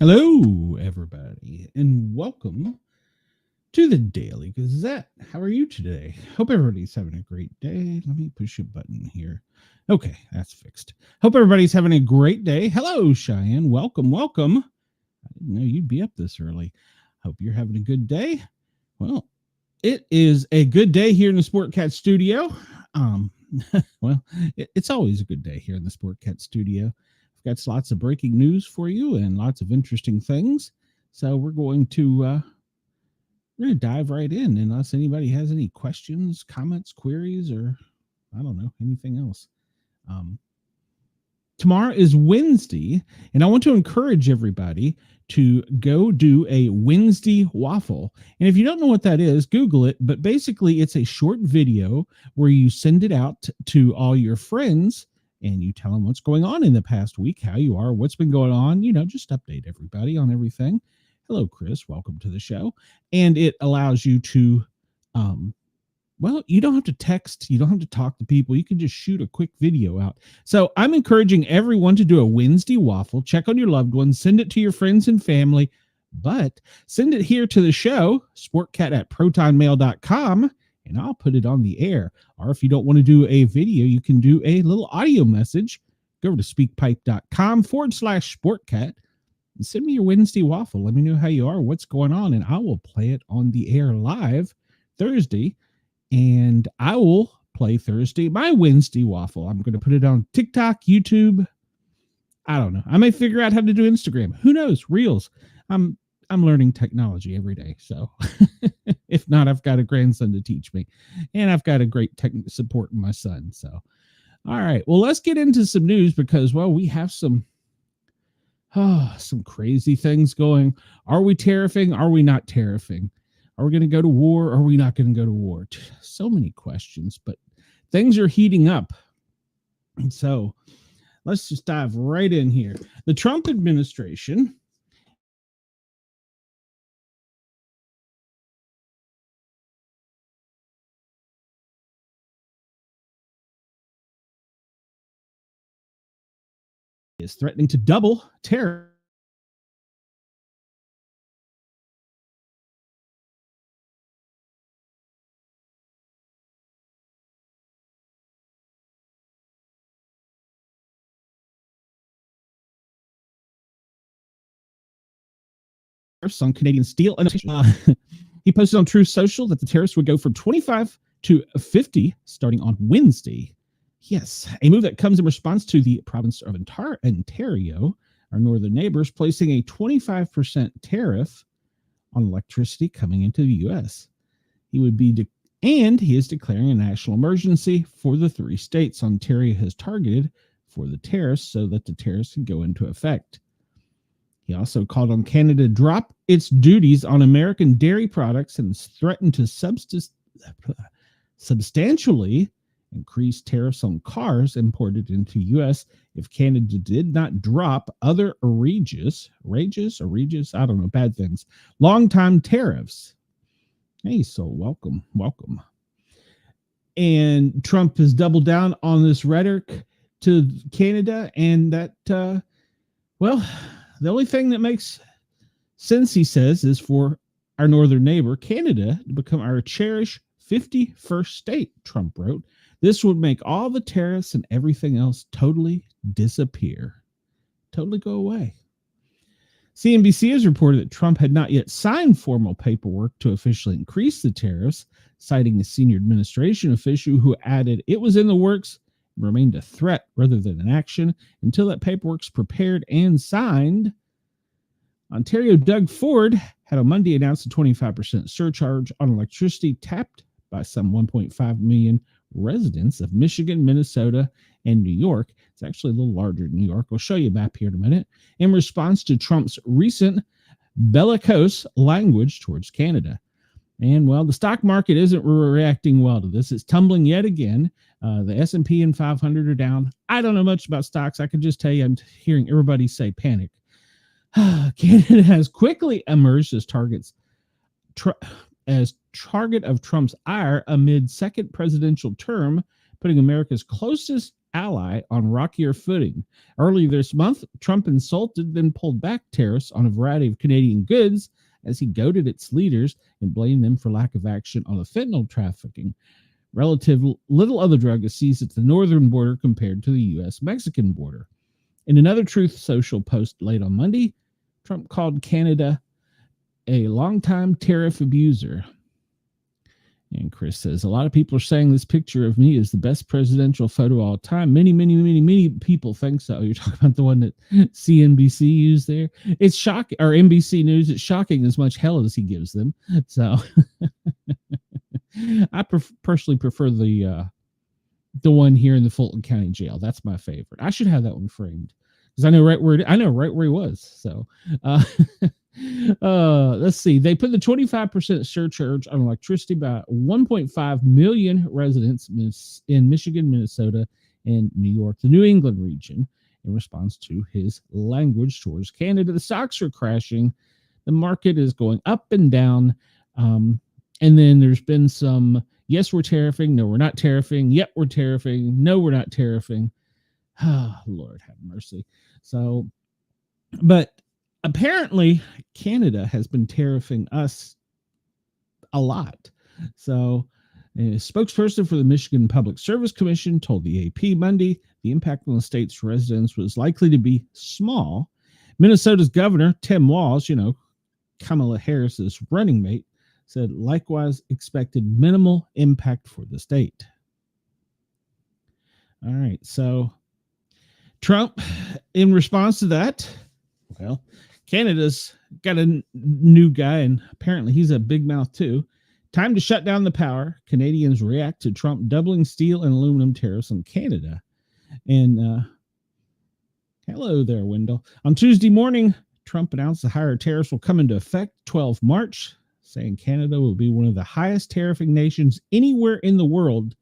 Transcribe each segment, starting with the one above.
Hello, everybody, and welcome to the Daily Gazette. How are you today? Hope everybody's having a great day. Let me push a button here. Okay, that's fixed. Hope everybody's having a great day. Hello, Cheyenne. Welcome, welcome. I didn't know you'd be up this early. Hope you're having a good day. Well, it is a good day here in the Sportcat studio. Um, it's always a good day here in the Sportcat studio. I've got lots of breaking news for you and lots of interesting things. So we're going to dive right in unless anybody has any questions, comments, queries, or I don't know, anything else. Um, Tomorrow is Wednesday, and I want to encourage everybody to go do a Wednesday waffle. And if you don't know what that is, Google it. But basically, it's a short video where you send it out to all your friends and you tell them what's going on in the past week, how you are, what's been going on, just update everybody on everything. Hello, Chris. Welcome to the show. And it allows you to you don't have to text, you don't have to talk to people. You can just shoot a quick video out. So I'm encouraging everyone to do a Wednesday waffle. Check on your loved ones, send it to your friends and family, but send it here to the show, sportcat@protonmail.com, and I'll put it on the air. Or if you don't want to do a video, you can do a little audio message. Go over to speakpipe.com/sportcat and send me your Wednesday waffle. Let me know how you are, what's going on, and I will play it on the air live Thursday. And I will play Thursday my Wednesday waffle. I'm going to put it on TikTok, YouTube. I don't know. I may figure out how to do Instagram. Who knows? Reels. I'm learning technology every day. So if not, I've got a grandson to teach me, and I've got a great tech support in my son. So, all right. Well, let's get into some news because, we have some crazy things going. Are we tariffing? Are we not tariffing? Are we going to go to war? Or are we not going to go to war? So many questions, but things are heating up. And so let's just dive right in here. The Trump administration is threatening to double tariffs on Canadian steel. He posted on Truth Social that the tariffs would go from 25 to 50 starting on Wednesday. Yes, a move that comes in response to the province of Ontario, our northern neighbors, placing a 25% tariff on electricity coming into the U.S. He is declaring a national emergency for the three states Ontario has targeted for the tariffs so that the tariffs can go into effect. He also called on Canada to drop its duties on American dairy products and threatened to substantially increase tariffs on cars imported into the U.S. if Canada did not drop other egregious, I don't know, bad things, long-time tariffs. Hey, so welcome. And Trump has doubled down on this rhetoric to Canada, and that, the only thing that makes sense, he says, is for our northern neighbor, Canada, to become our cherished 51st state, Trump wrote. This would make all the tariffs and everything else totally disappear, totally go away. CNBC has reported that Trump had not yet signed formal paperwork to officially increase the tariffs, citing a senior administration official who added it was in the works and remained a threat rather than an action until that paperwork's prepared and signed. Ontario Doug Ford had on Monday announced a 25% surcharge on electricity tapped by some 1.5 million residents of Michigan, Minnesota, and New York. It's actually a little larger than New York. We'll show you a map here in a minute. In response to Trump's recent bellicose language towards Canada. And, the stock market isn't reacting well to this. It's tumbling yet again. The S&P and 500 are down. I don't know much about stocks. I can just tell you I'm hearing everybody say panic. Canada has quickly emerged as target of Trump's ire amid second presidential term, putting America's closest ally on rockier footing. Earlier this month, Trump insulted, then pulled back tariffs on a variety of Canadian goods as he goaded its leaders and blamed them for lack of action on the fentanyl trafficking. Relative little other drug is seized at the northern border compared to the U.S.-Mexican border. In another Truth Social post late on Monday, Trump called Canada a longtime tariff abuser. And Chris says, a lot of people are saying this picture of me is the best presidential photo of all time. Many people think so. You're talking about the one that CNBC used there. It's shocking, or NBC News. It's shocking as much hell as he gives them. So I personally prefer the one here in the Fulton County Jail. That's my favorite. I should have that one framed because I know right where he was. So let's see. They put the 25% surcharge on electricity by 1.5 million residents in Michigan, Minnesota, and New York, the New England region, in response to his language towards Canada. The stocks are crashing. The market is going up and down. And then there's been some, yes, we're tariffing. No, we're not tariffing. Yep, we're tariffing. No, we're not tariffing. Oh, Lord have mercy. So, but apparently Canada has been tariffing us a lot. So a spokesperson for the Michigan Public Service Commission told the AP Monday the impact on the state's residents was likely to be small. Minnesota's governor, Tim Walz, Kamala Harris's running mate, said likewise expected minimal impact for the state. All right, so Trump, in response to that, well, Canada's got a new guy, and apparently he's a big mouth too. Time to shut down the power. Canadians react to Trump doubling steel and aluminum tariffs on Canada. And hello there, Wendell. On Tuesday morning, Trump announced the higher tariffs will come into effect 12 March, saying Canada will be one of the highest tariffing nations anywhere in the world.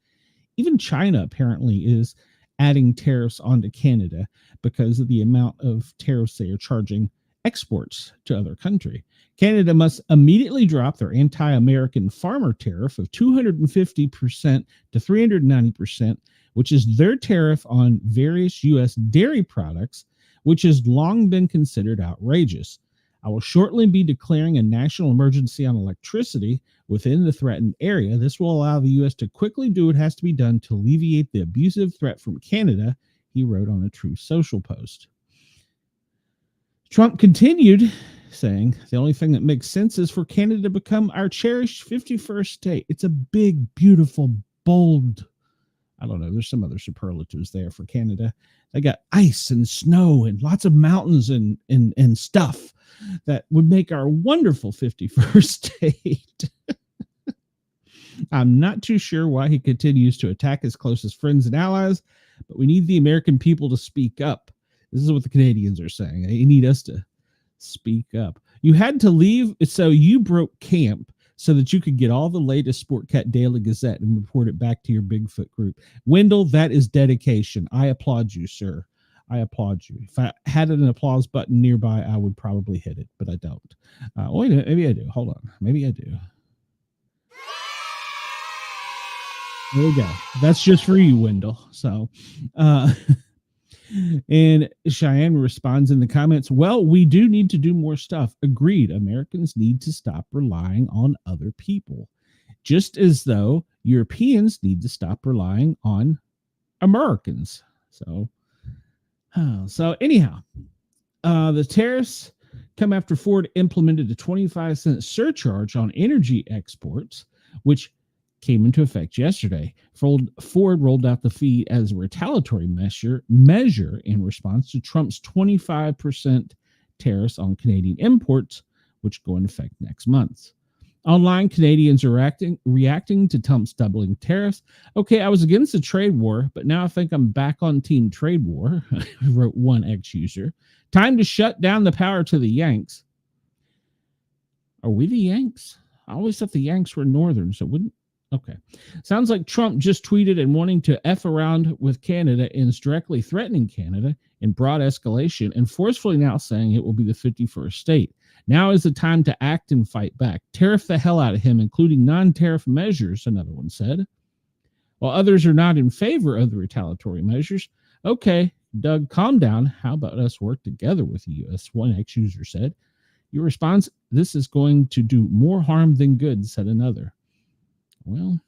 Even China apparently is adding tariffs onto Canada because of the amount of tariffs they are charging exports to other country. Canada must immediately drop their anti-American farmer tariff of 250% to 390%, which is their tariff on various U.S. dairy products, which has long been considered outrageous. I will shortly be declaring a national emergency on electricity within the threatened area. This will allow the U.S. to quickly do what has to be done to alleviate the abusive threat from Canada, he wrote on a Truth Social post. Trump continued, saying, the only thing that makes sense is for Canada to become our cherished 51st state. It's a big, beautiful, bold, I don't know, there's some other superlatives there for Canada. They got ice and snow and lots of mountains and stuff that would make our wonderful 51st state. I'm not too sure why he continues to attack his closest friends and allies, but we need the American people to speak up. This is what the Canadians are saying. They need us to speak up. You had to leave, so you broke camp so that you could get all the latest Sportcat Daily Gazette and report it back to your Bigfoot group. Wendell, that is dedication. I applaud you, sir. I applaud you. If I had an applause button nearby, I would probably hit it, but I don't. Wait a minute, maybe I do. Hold on. Maybe I do. There we go. That's just for you, Wendell. So, and Cheyenne responds in the comments, well, we do need to do more stuff. Agreed. Americans need to stop relying on other people, just as though Europeans need to stop relying on Americans. So anyhow, the tariffs come after Ford implemented a 25-cent surcharge on energy exports, which came into effect yesterday. Ford rolled out the fee as a retaliatory measure in response to Trump's 25% tariffs on Canadian imports, which go into effect next month. Online, Canadians are reacting to Trump's doubling tariffs. Okay, I was against the trade war, but now I think I'm back on team trade war, wrote one ex-user. Time to shut down the power to the Yanks. Are we the Yanks? I always thought the Yanks were Northern, so wouldn't. Okay. Sounds like Trump just tweeted and wanting to F around with Canada and is directly threatening Canada in broad escalation and forcefully now saying it will be the 51st state. Now is the time to act and fight back. Tariff the hell out of him, including non-tariff measures, another one said. while others are not in favor of the retaliatory measures. Okay, Doug, calm down. How about us work together with the U.S.? One ex-user said. Your response, this is going to do more harm than good, said another. Well,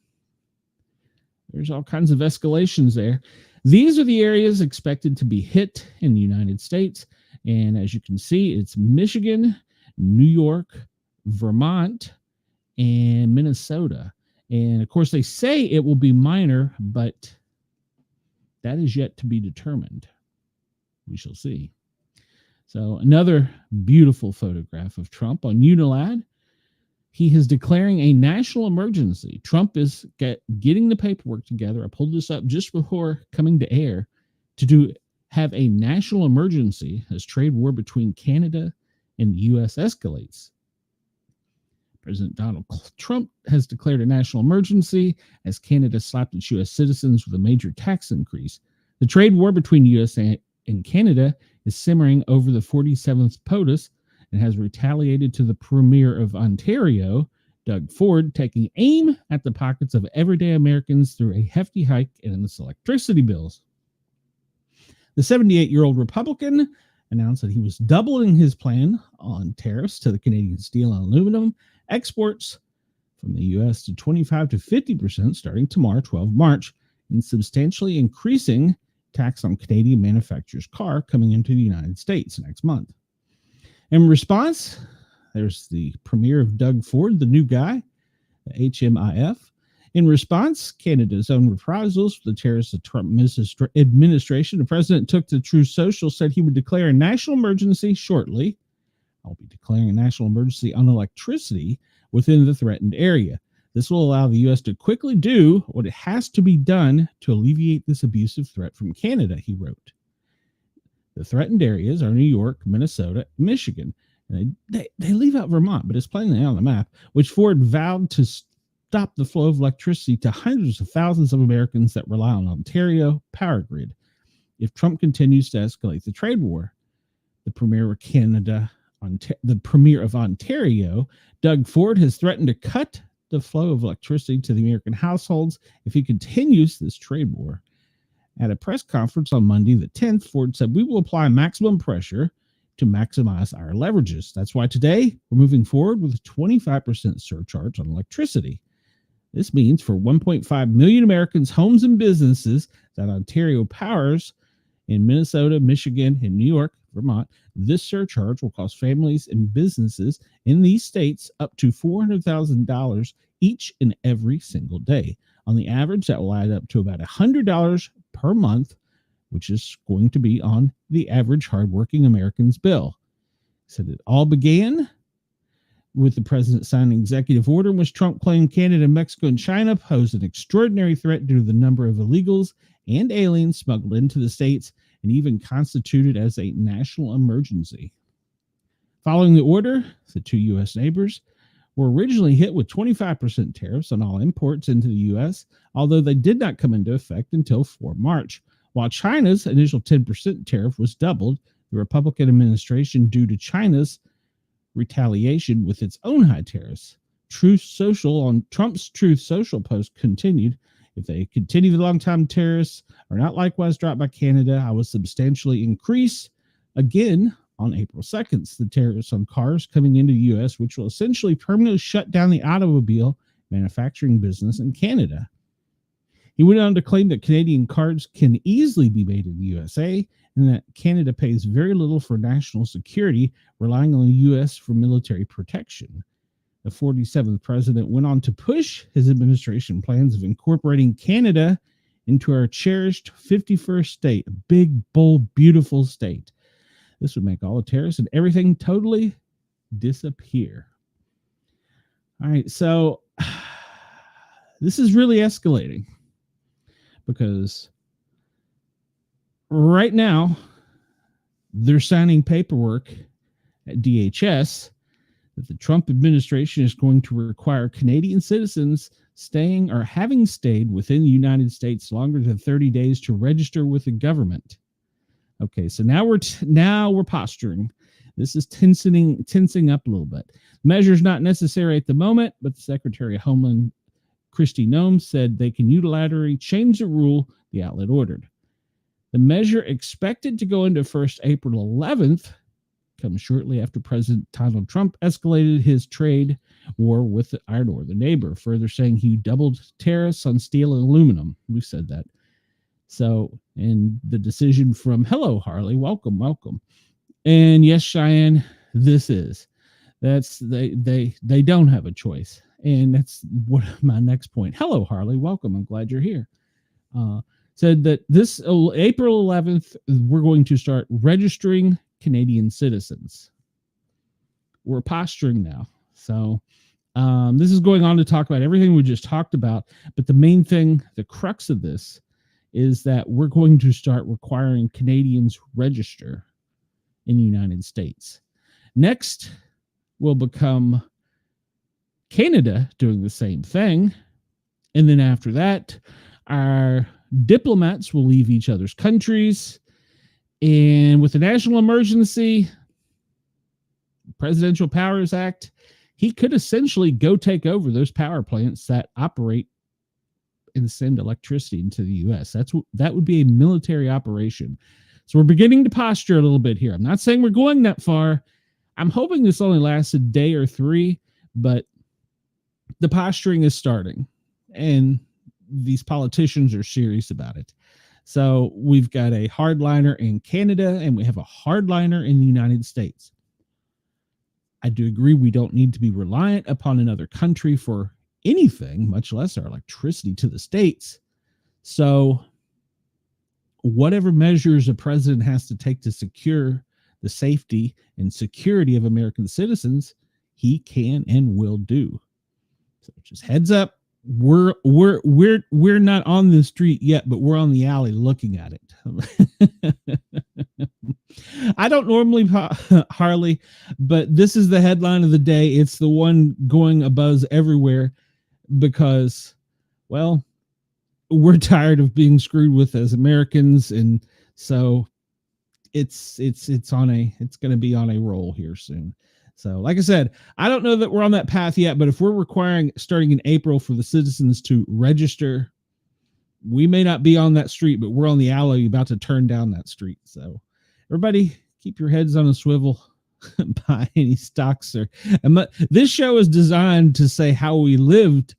there's all kinds of escalations there. These are the areas expected to be hit in the United States. And as you can see, it's Michigan, New York, Vermont, and Minnesota. And of course, they say it will be minor, but that is yet to be determined. We shall see. So another beautiful photograph of Trump on Unilad. He is declaring a national emergency. Trump is getting the paperwork together. I pulled this up just before coming to air to have a national emergency as trade war between Canada and the U.S. escalates. President Donald Trump has declared a national emergency as Canada slapped its U.S. citizens with a major tax increase. The trade war between the U.S. and Canada is simmering over the 47th POTUS and has retaliated to the Premier of Ontario, Doug Ford, taking aim at the pockets of everyday Americans through a hefty hike in its electricity bills. The 78-year-old Republican announced that he was doubling his plan on tariffs to the Canadian steel and aluminum exports from the U.S. to 25 to 50% starting tomorrow, 12 March, and substantially increasing tax on Canadian manufacturers' car coming into the United States next month. In response, there's the premier of Doug Ford, the new guy, the HMIF. In response, Canada's own reprisals for the terrorists of the Trump administration, the president took to Truth Social, said he would declare a national emergency shortly. I'll be declaring a national emergency on electricity within the threatened area. This will allow the U.S. to quickly do what it has to be done to alleviate this abusive threat from Canada, he wrote. The threatened areas are New York, Minnesota, Michigan. And they leave out Vermont, but it's plainly on the map, which Ford vowed to stop the flow of electricity to hundreds of thousands of Americans that rely on Ontario power grid. If Trump continues to escalate the trade war, the Premier of Ontario, Doug Ford, has threatened to cut the flow of electricity to the American households if he continues this trade war. At a press conference on Monday, the 10th, Ford said, we will apply maximum pressure to maximize our leverages. That's why today we're moving forward with a 25% surcharge on electricity. This means for 1.5 million Americans, homes, and businesses that Ontario powers in Minnesota, Michigan, and New York, Vermont, this surcharge will cost families and businesses in these states up to $400,000 each and every single day. On the average, that will add up to about $100 per month, which is going to be on the average hardworking American's bill. He said it all began with the president signing an executive order in which Trump claimed Canada, Mexico, and China pose an extraordinary threat due to the number of illegals and aliens smuggled into the states, and even constituted as a national emergency. Following the order, the two U.S. neighbors were originally hit with 25% tariffs on all imports into the U.S., although they did not come into effect until 4 March. While China's initial 10% tariff was doubled, the Republican administration, due to China's retaliation with its own high tariffs. Truth Social on Trump's Truth Social post continued, if they continue the long-time tariffs are not likewise dropped by Canada, I will substantially increase again on April 2nd the tariffs on cars coming into the U.S., which will essentially permanently shut down the automobile manufacturing business in Canada. He went on to claim that Canadian cars can easily be made in the USA and that Canada pays very little for national security, relying on the U.S. for military protection. The 47th president went on to push his administration plans of incorporating Canada into our cherished 51st state, a big, bold, beautiful state. This would make all the tariffs and everything totally disappear. All right, so this is really escalating because right now they're signing paperwork at DHS that the Trump administration is going to require Canadian citizens staying or having stayed within the United States longer than 30 days to register with the government. Okay, so now we're posturing. This is tensing up a little bit. Measures not necessary at the moment, but the Secretary of Homeland Kristi Noem said they can unilaterally change the rule the outlet ordered. The measure, expected to go into first April 11th, comes shortly after President Donald Trump escalated his trade war with our northern neighbor, further saying he doubled tariffs on steel and aluminum. We said that. So, and the decision from hello, Harley, welcome. And yes, Cheyenne, they don't have a choice. And that's what my next point. Hello, Harley, welcome. I'm glad you're here. Said that this April 11th, we're going to start registering Canadian citizens. We're posturing now. So this is going on to talk about everything we just talked about. But the main thing, the crux of this, is that we're going to start requiring Canadians register in the United States. Next will become Canada doing the same thing. And then after that, our diplomats will leave each other's countries. And with the national emergency, Presidential Powers Act, he could essentially go take over those power plants that operate and send electricity into the U.S. That would be a military operation. So we're beginning to posture a little bit here. I'm not saying we're going that far. I'm hoping this only lasts a day or three, but the posturing is starting, and these politicians are serious about it. So we've got a hardliner in Canada, and we have a hardliner in the United States. I do agree we don't need to be reliant upon another country for anything, much less our electricity to the States. So whatever measures a president has to take to secure the safety and security of American citizens, he can and will do. So just heads up, we're not on the street yet, but we're on the alley looking at it. I don't normally Harley, but this is the headline of the day. It's the one going abuzz everywhere because, well, we're tired of being screwed with as Americans, and so it's going to be on a roll here soon. So, like I said, I don't know that we're on that path yet, but if we're requiring starting in April for the citizens to register, we may not be on that street, but we're on the alley about to turn down that street. So everybody keep your heads on a swivel, buy any stocks. This show is designed to say how we lived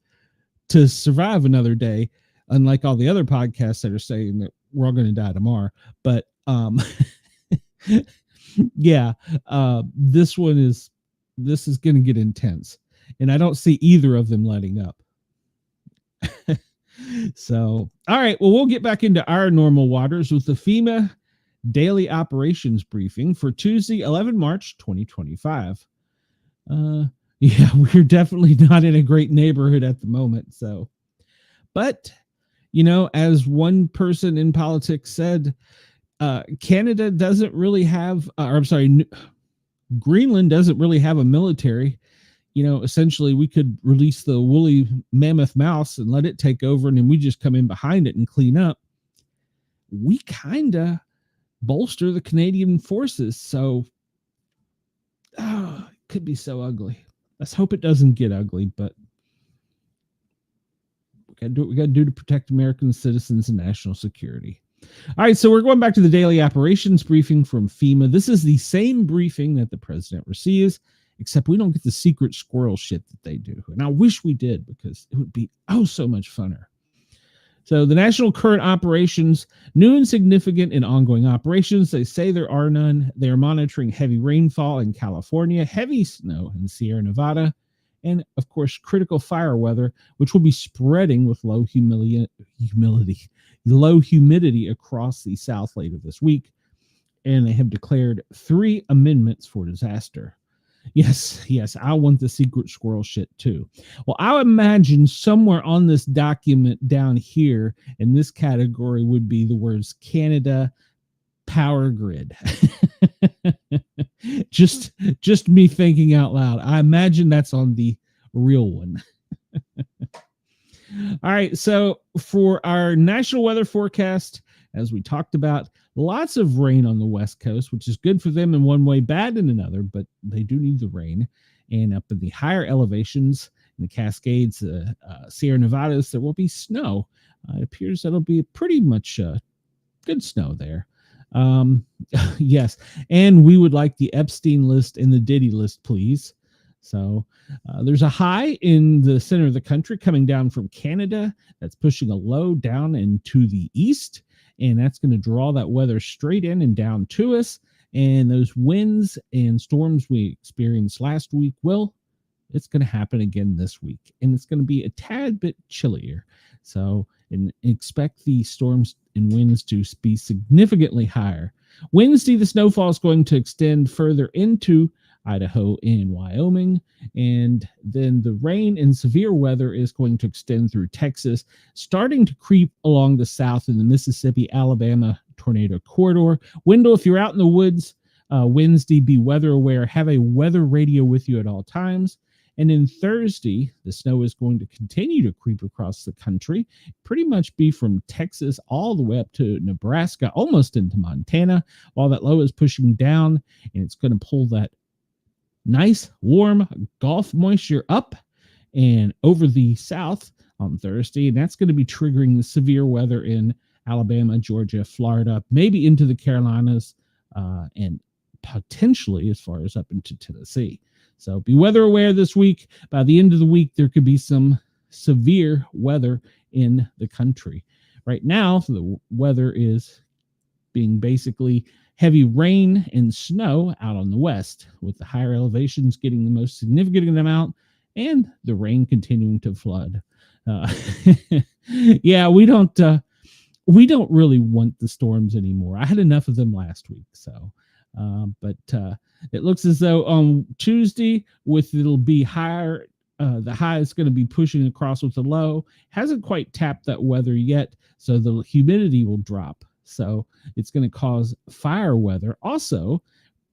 to survive another day, unlike all the other podcasts that are saying that we're all going to die tomorrow. But yeah, this is going to get intense, and I don't see either of them letting up. So, all right, well, we'll get back into our normal waters with the FEMA daily operations briefing for Tuesday, 11 March, 2025. Yeah, we're definitely not in a great neighborhood at the moment. So, but, you know, as one person in politics said, Canada doesn't really have, Greenland doesn't really have a military. You know, essentially we could release the woolly mammoth mouse and let it take over, and then we just come in behind it and clean up. We kind of bolster the Canadian forces. So, it could be so ugly. Let's hope it doesn't get ugly, but we got to do what we got to do to protect American citizens and national security. All right, so we're going back to the daily operations briefing from FEMA. This is the same briefing that the president receives, except we don't get the secret squirrel shit that they do. And I wish we did, because it would be so much funner. So the national current operations, new and significant in ongoing operations. They say there are none. They are monitoring heavy rainfall in California, heavy snow in Sierra Nevada, and of course, critical fire weather, which will be spreading with low humidity across the South later this week. And they have declared 3 amendments for disaster. Yes, I want the secret squirrel shit too. Well, I imagine somewhere on this document down here in this category would be the words Canada power grid. just me thinking out loud. I imagine that's on the real one. All right, so for our national weather forecast, as we talked about, lots of rain on the West Coast, which is good for them in one way, bad in another, but they do need the rain. And up in the higher elevations, In the Cascades, Sierra Nevadas, there will be snow. It appears that'll be pretty much good snow there. Yes, and we would like the Epstein list and the Diddy list, please. So there's a high in the center of the country coming down from Canada that's pushing a low down into the east, and that's going to draw that weather straight in and down to us. And those winds and storms we experienced last week, well, it's going to happen again this week, and it's going to be a tad bit chillier. So and expect the storms and winds to be significantly higher. Wednesday, the snowfall is going to extend further into Idaho and Wyoming, and then the rain and severe weather is going to extend through Texas, starting to creep along the south in the Mississippi, Alabama tornado corridor. Wendell, if you're out in the woods Wednesday, be weather aware. Have a weather radio with you at all times. And then Thursday, the snow is going to continue to creep across the country, pretty much be from Texas all the way up to Nebraska, almost into Montana, while that low is pushing down, and it's going to pull that nice, warm Gulf moisture up and over the south on Thursday, and that's going to be triggering the severe weather in Alabama, Georgia, Florida, maybe into the Carolinas, and potentially as far as up into Tennessee. So be weather aware this week. By the end of the week, there could be some severe weather in the country. Right now, the weather is being basically heavy rain and snow out on the west, with the higher elevations getting the most significant amount and the rain continuing to flood. Yeah, we don't really want the storms anymore. I had enough of them last week, so. But it looks as though on Tuesday, it'll be higher. The high is going to be pushing across with the low. Hasn't quite tapped that weather yet, so the humidity will drop. So it's going to cause fire weather. Also,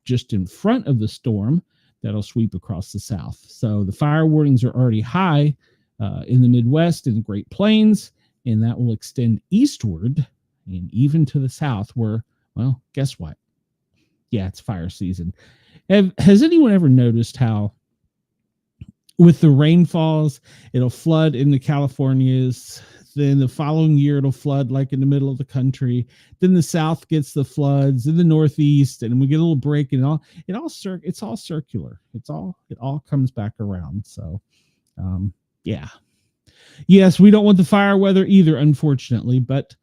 just in front of the storm that'll sweep across the south. So the fire warnings are already high in the Midwest and the Great Plains, and that will extend eastward and even to the south where, well, guess what? Yeah, it's fire season. Has anyone ever noticed how with the rainfalls, it'll flood in the Californias, then the following year it'll flood like in the middle of the country, then the south gets the floods in the northeast, and we get a little break, and it's all circular. It all comes back around. So yeah. Yes, we don't want the fire weather either, unfortunately, but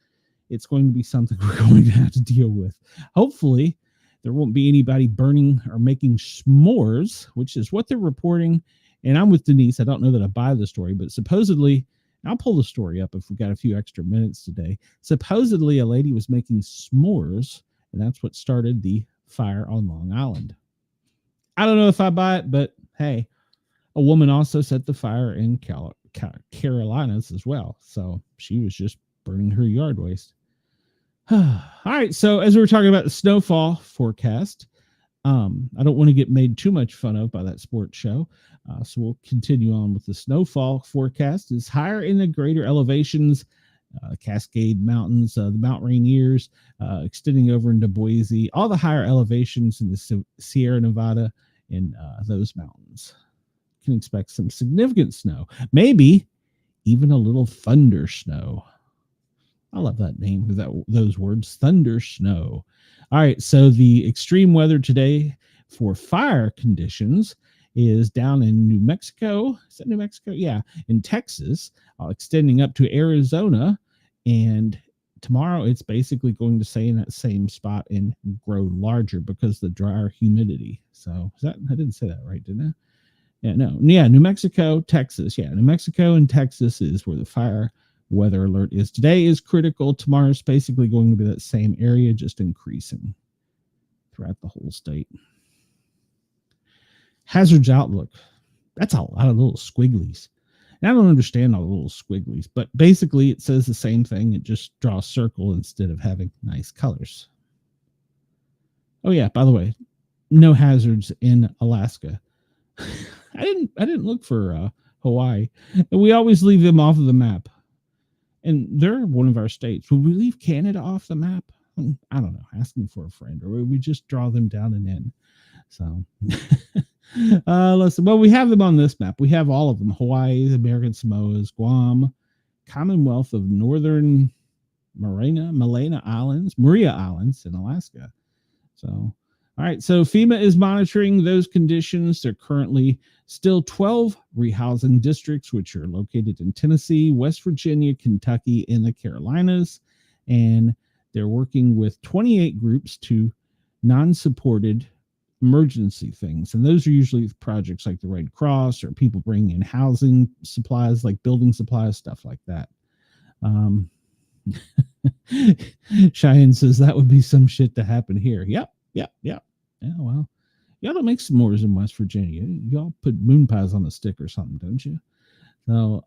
it's going to be something we're going to have to deal with. Hopefully there won't be anybody burning or making s'mores, which is what they're reporting. And I'm with Denise. I don't know that I buy the story, but supposedly, I'll pull the story up if we've got a few extra minutes today. Supposedly, a lady was making s'mores, and that's what started the fire on Long Island. I don't know if I buy it, but hey, a woman also set the fire in Carolinas as well. So she was just burning her yard waste. All right, so as we were talking about the snowfall forecast, I don't want to get made too much fun of by that sports show, so we'll continue on with the snowfall forecast. Is higher in the greater elevations, Cascade Mountains, the Mount Rainiers, extending over into Boise, all the higher elevations in the Sierra Nevada and those mountains. Can expect some significant snow, maybe even a little thunder snow. I love that name, those words, thunder snow. All right, so the extreme weather today for fire conditions is down in New Mexico. Is that New Mexico? Yeah, in Texas, extending up to Arizona. And tomorrow it's basically going to stay in that same spot and grow larger because of the drier humidity. So I didn't say that right, didn't I? Yeah, no. Yeah, New Mexico, Texas. Yeah, New Mexico and Texas is where the fire weather alert is. Today is critical. Tomorrow's basically going to be that same area, just increasing throughout the whole state. Hazards outlook. That's a lot of little squigglies. And I don't understand all the little squigglies, but basically it says the same thing. It just draws a circle instead of having nice colors. Oh yeah, by the way, no hazards in Alaska. I didn't look for Hawaii. We always leave them off of the map. And they're one of our states. Would we leave Canada off the map? I don't know. Asking for a friend. Or would we just draw them down and in? So, Listen, well, we have them on this map. We have all of them: Hawaii, the American Samoas, Guam, Commonwealth of Northern Maria Islands, in Alaska. So, all right. So FEMA is monitoring those conditions. There are currently still 12 rehousing districts, which are located in Tennessee, West Virginia, Kentucky, and the Carolinas. And they're working with 28 groups to non-supported emergency things. And those are usually projects like the Red Cross or people bringing in housing supplies, like building supplies, stuff like that. Cheyenne says that would be some shit to happen here. Yep. Yeah, well, y'all don't make s'mores in West Virginia. Y'all put moon pies on a stick or something, don't you? So,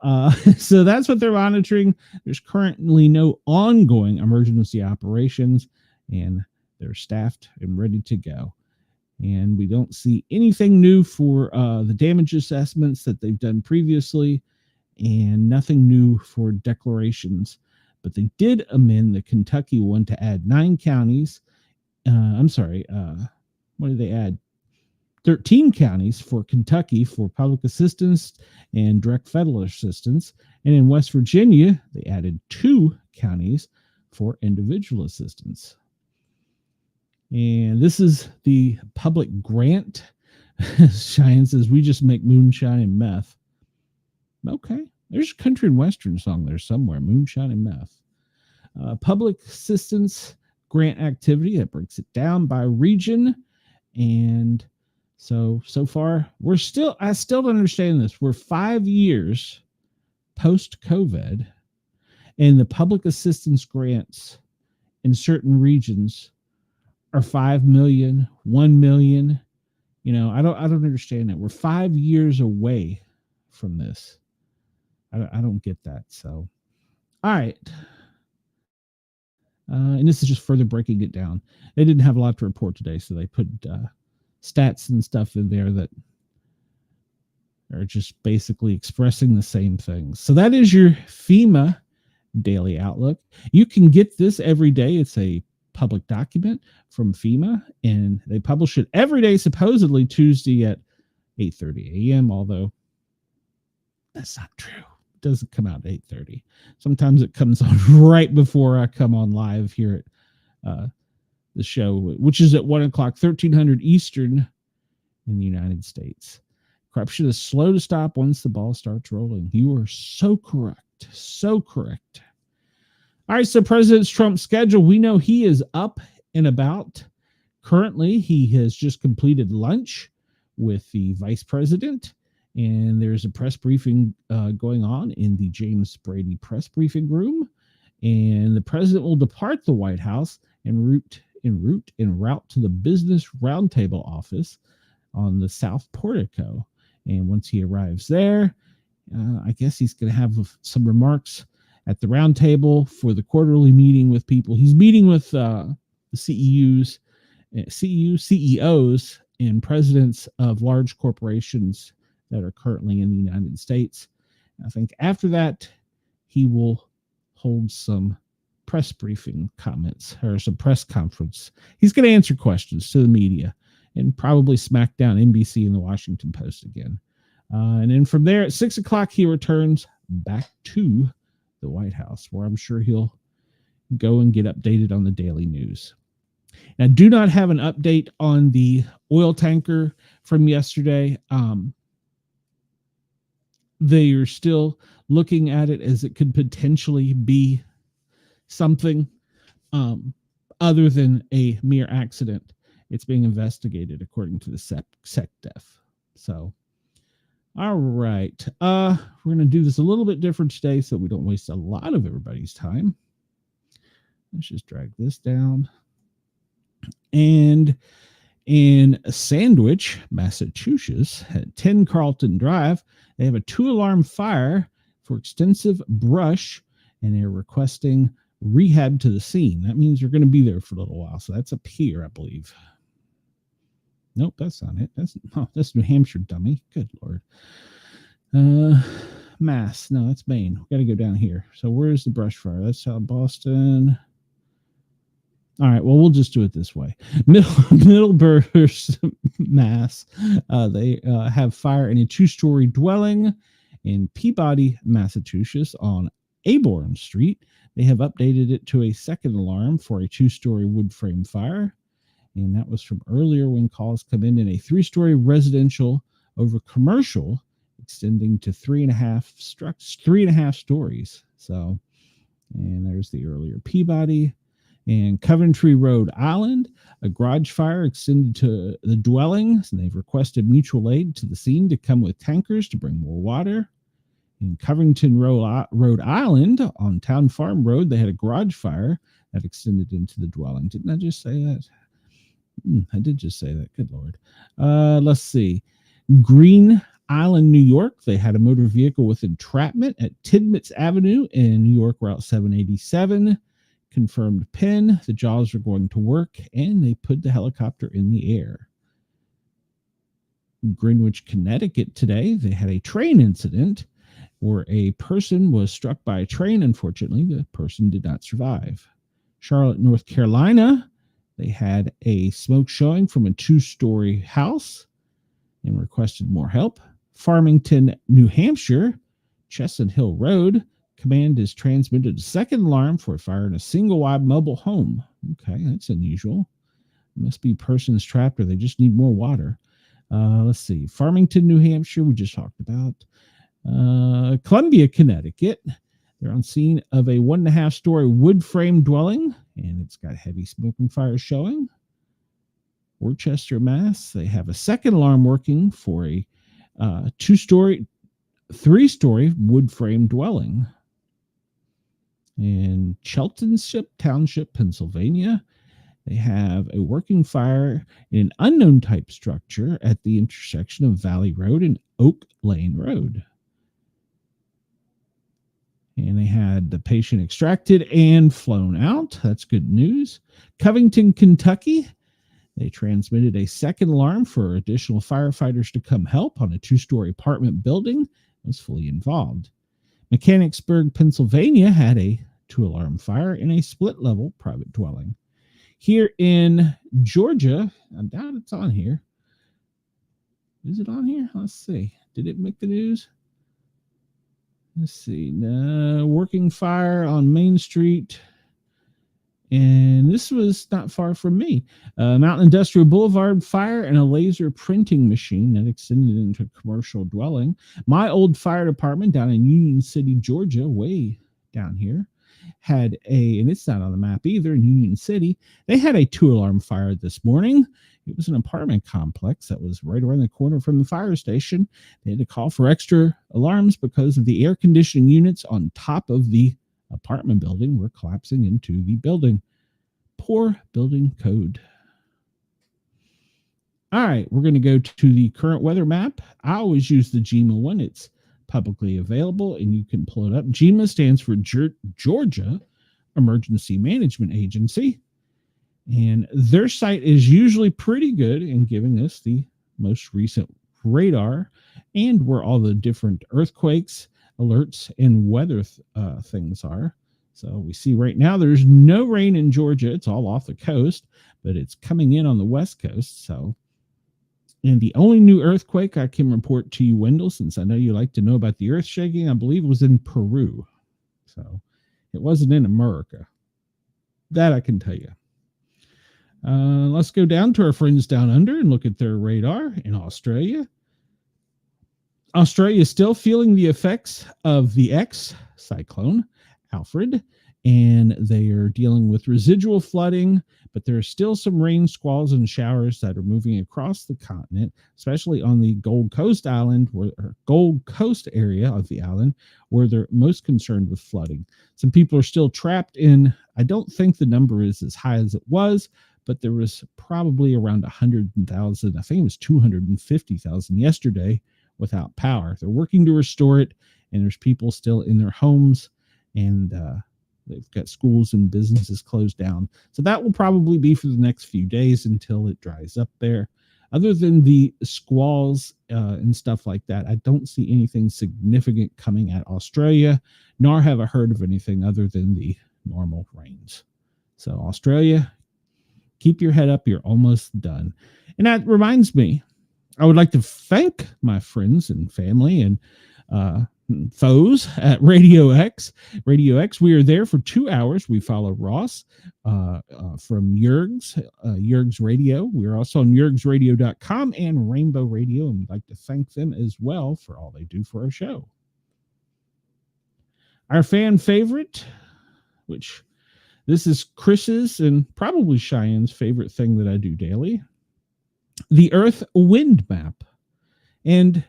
so that's what they're monitoring. There's currently no ongoing emergency operations, and they're staffed and ready to go. And we don't see anything new for the damage assessments that they've done previously, and nothing new for declarations. But they did amend the Kentucky one to add 9 counties. What did they add? 13 counties for Kentucky for public assistance and direct federal assistance. And in West Virginia, they added 2 counties for individual assistance. And this is the public grant. Cheyenne says, we just make moonshine and meth. Okay. There's a country and western song there somewhere, moonshine and meth. Public assistance grant activity that breaks it down by region. And so far I still don't understand this. We're 5 years post COVID, and the public assistance grants in certain regions are 5 million, 1 million. I don't understand that. We're 5 years away from this. I don't get that. So, all right. And this is just further breaking it down. They didn't have a lot to report today, so they put stats and stuff in there that are just basically expressing the same things. So that is your FEMA daily outlook. You can get this every day. It's a public document from FEMA, and they publish it every day, supposedly Tuesday at 8:30 a.m., although that's not true. Doesn't come out at 8:30. Sometimes it comes on right before I come on live here at the show, which is at 1 o'clock, 1300 Eastern in the United States. Corruption is slow to stop once the ball starts rolling. You are so correct. So correct. All right, so President Trump's schedule, we know he is up and about. Currently, he has just completed lunch with the vice president, and there's a press briefing going on in the James Brady press briefing room. And the president will depart the White House and route to the Business Roundtable office on the South Portico. And once he arrives there, I guess he's going to have some remarks at the roundtable for the quarterly meeting with people. He's meeting with the CEOs and presidents of large corporations that are currently in the United States. I think after that, he will hold some press briefing comments or some press conference. He's going to answer questions to the media and probably smack down NBC and the Washington Post again. And then from there at 6 o'clock, he returns back to the White House, where I'm sure he'll go and get updated on the daily news. Now, do not have an update on the oil tanker from yesterday. They are still looking at it as it could potentially be something other than a mere accident. It's being investigated according to the SecDef. So, all right. We're going to do this a little bit different today so we don't waste a lot of everybody's time. Let's just drag this down. And in Sandwich, Massachusetts, at 10 Carlton Drive, they have a 2-alarm fire for extensive brush, and they're requesting rehab to the scene. That means you're going to be there for a little while. So that's up here, I believe. Nope, that's not it. That's New Hampshire, dummy. Good Lord. Mass. No, that's Maine. We got to go down here. So where's the brush fire? That's South Boston. All right, well, we'll just do it this way. Middleburgers, Mass. They have fire in a two-story dwelling in Peabody, Massachusetts on Aborn Street. They have updated it to a second alarm for a two-story wood frame fire. And that was from earlier when calls come in a three-story residential over commercial, extending to three and a half stories. So, and there's the earlier Peabody. And Coventry, Rhode Island, a garage fire extended to the dwellings, and they've requested mutual aid to the scene to come with tankers to bring more water. In Covington, Rhode Island, on Town Farm Road, they had a garage fire that extended into the dwelling. Didn't I just say that? I did just say that. Good Lord. Let's see. Green Island, New York, they had a motor vehicle with entrapment at Tidmouth Avenue in New York, Route 787. Confirmed PIN. The jaws are going to work, and they put the helicopter in the air. In Greenwich, Connecticut, today, they had a train incident where a person was struck by a train. Unfortunately, the person did not survive. Charlotte, North Carolina, they had a smoke showing from a two-story house and requested more help. Farmington, New Hampshire, Chestnut Hill Road, command is transmitted a second alarm for a fire in a single-wide mobile home. Okay, that's unusual. Must be persons trapped or they just need more water. Let's see. Farmington, New Hampshire, we just talked about. Columbia, Connecticut. They're on scene of a 1.5-story wood frame dwelling, and it's got heavy smoking fires showing. Worcester, Mass. They have a second alarm working for a three-story wood frame dwelling. In Cheltenshire Township, Pennsylvania, they have a working fire in an unknown type structure at the intersection of Valley Road and Oak Lane Road. And they had the patient extracted and flown out. That's good news. Covington, Kentucky, they transmitted a second alarm for additional firefighters to come help on a two-story apartment building that was fully involved. Mechanicsburg, Pennsylvania had a two-alarm fire in a split-level private dwelling. Here in Georgia, I doubt it's on here. Is it on here? Let's see. Did it make the news? Let's see. Working fire on Main Street. And this was not far from me. Mountain Industrial Boulevard fire and a laser printing machine that extended into a commercial dwelling. My old fire department down in Union City, Georgia, way down here, had and it's not on the map either, in Union City, they had a two-alarm fire this morning. It was an apartment complex that was right around the corner from the fire station. They had to call for extra alarms because of the air conditioning units on top of the apartment building were collapsing into the building. Poor building code. All right, we're going to go to the current weather map. I always use the GMA one. It's publicly available, and you can pull it up. GMA stands for Georgia Emergency Management Agency, and their site is usually pretty good in giving us the most recent radar and where all the different earthquakes, alerts, and weather things are. So we see right now there's no rain in Georgia. It's all off the coast, but it's coming in on the west coast. So, and the only new earthquake I can report to you, Wendell, since I know you like to know about the earth shaking, I believe was in Peru. So it wasn't in America. That I can tell you. Let's go down to our friends down under and look at their radar in Australia. Australia is still feeling the effects of the cyclone, Alfred, and they are dealing with residual flooding, but there are still some rain squalls and showers that are moving across the continent, especially on the Gold Coast area of the island, where they're most concerned with flooding. Some people are still trapped in, I don't think the number is as high as it was, but there was probably around 100,000, I think it was 250,000 yesterday, without power. They're working to restore it, and there's people still in their homes, and they've got schools and businesses closed down. So that will probably be for the next few days until it dries up there. Other than the squalls and stuff like that, I don't see anything significant coming at Australia, nor have I heard of anything other than the normal rains. So Australia, Keep your head up. You're almost done. And that reminds me, I would like to thank my friends and family and foes at Radio X. Radio X, we are there for 2 hours. We follow Ross from Yerg's Radio. We're also on yergsradio.com and Rainbow Radio, and we'd like to thank them as well for all they do for our show. Our fan favorite, which this is Chris's and probably Cheyenne's favorite thing that I do daily, the Earth Wind Map. And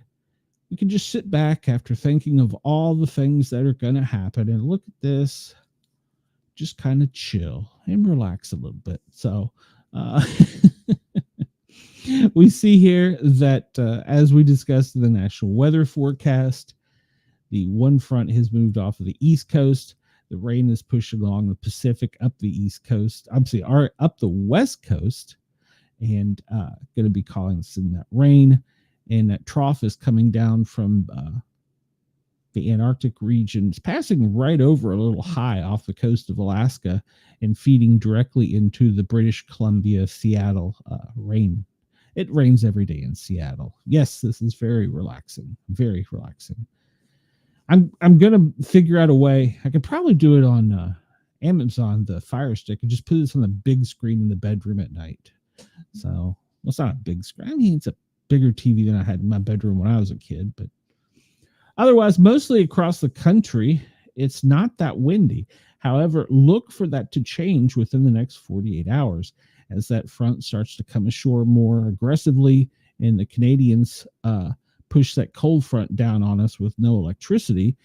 we can just sit back after thinking of all the things that are going to happen and look at this, just kind of chill and relax a little bit. So we see here that as we discussed in the National Weather Forecast, the one front has moved off of the East Coast. The rain is pushing along the Pacific up the East Coast, up the West Coast, and going to be calling us in that rain. And that trough is coming down from the Antarctic regions, passing right over a little high off the coast of Alaska and feeding directly into the British Columbia, Seattle rain. It rains every day in Seattle. Yes, this is very relaxing, very relaxing. I'm going to figure out a way. I could probably do it on Amazon, the Fire Stick, and just put this on the big screen in the bedroom at night. So, well, it's not a big screen. I mean, it's a bigger TV than I had in my bedroom when I was a kid, but otherwise, mostly across the country, it's not that windy. However, look for that to change within the next 48 hours as that front starts to come ashore more aggressively and the Canadians push that cold front down on us with no electricity.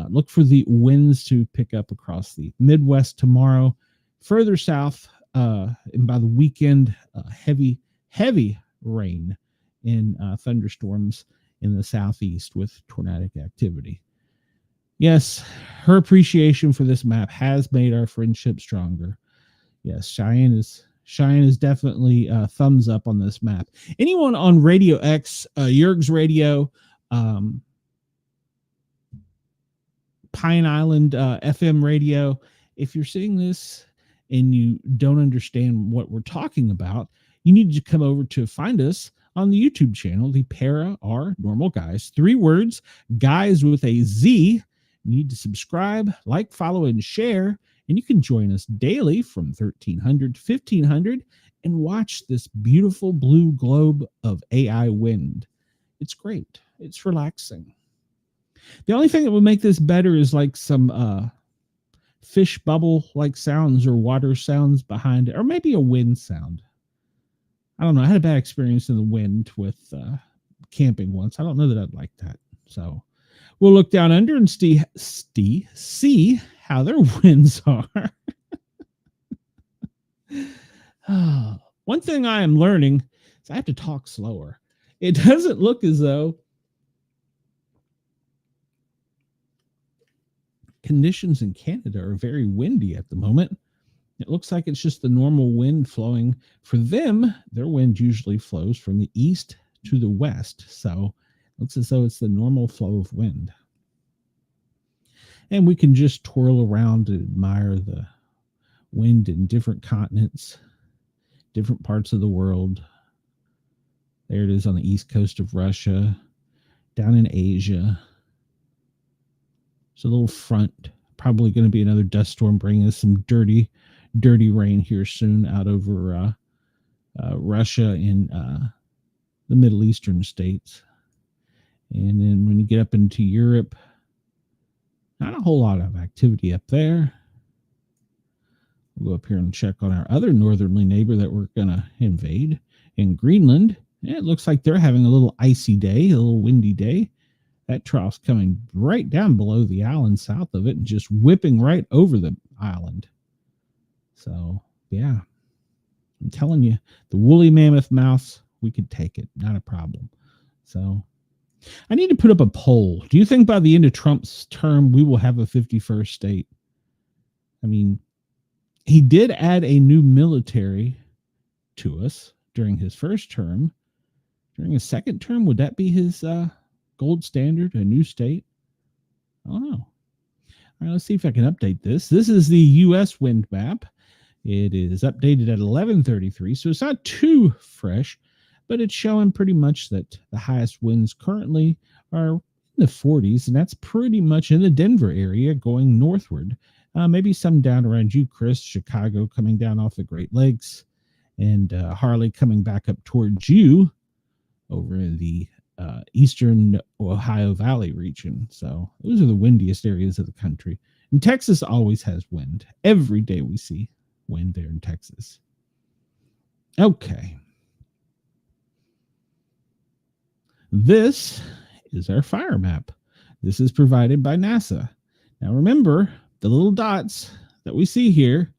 Look for the winds to pick up across the Midwest tomorrow. Further south, and by the weekend, heavy rain in thunderstorms in the southeast with tornadic activity. Yes, her appreciation for this map has made our friendship stronger. Yes, Cheyenne is definitely thumbs up on this map. Anyone on Radio X, Yerg's Radio, Pine Island FM radio, if you're seeing this and you don't understand what we're talking about, you need to come over to find us on the YouTube channel, the Para Are Normal Guys. 3 words, guys with a Z. You need to subscribe, like, follow, and share. And you can join us daily from 1300 to 1500 and watch this beautiful blue globe of AI wind. It's great. It's relaxing. The only thing that would make this better is like some fish bubble like sounds or water sounds behind it, or maybe a wind sound. I don't know. I had a bad experience in the wind with camping once. I don't know that I'd like that. So we'll look down under and see how their winds are. One thing I am learning is I have to talk slower. It doesn't look as though conditions in Canada are very windy at the moment. It looks like it's just the normal wind flowing. For them, their wind usually flows from the east to the west. So it looks as though it's the normal flow of wind. And we can just twirl around and admire the wind in different continents, different parts of the world. There it is on the east coast of Russia, down in Asia. It's a little front, probably going to be another dust storm bringing us some dirty rain here soon out over Russia and the Middle Eastern states. And then when you get up into Europe, not a whole lot of activity up there. We'll go up here and check on our other northerly neighbor that we're going to invade in Greenland. And it looks like they're having a little icy day, a little windy day. That trough's coming right down below the island south of it and just whipping right over the island. So, yeah, I'm telling you, the woolly mammoth mouse, we could take it. Not a problem. So I need to put up a poll. Do you think by the end of Trump's term, we will have a 51st state? I mean, he did add a new military to us during his first term. During his second term, would that be his gold standard, a new state? I don't know. All right, let's see if I can update this. This is the U.S. wind map. It is updated at 11:33, so it's not too fresh, but it's showing pretty much that the highest winds currently are in the 40s, and that's pretty much in the Denver area going northward. Maybe some down around you, Chris, Chicago coming down off the Great Lakes, and Harley coming back up towards you over in the eastern Ohio Valley region. So those are the windiest areas of the country. And Texas always has wind. Every day we see wind there in Texas. Okay. This is our fire map. This is provided by NASA. Now remember, the little dots that we see here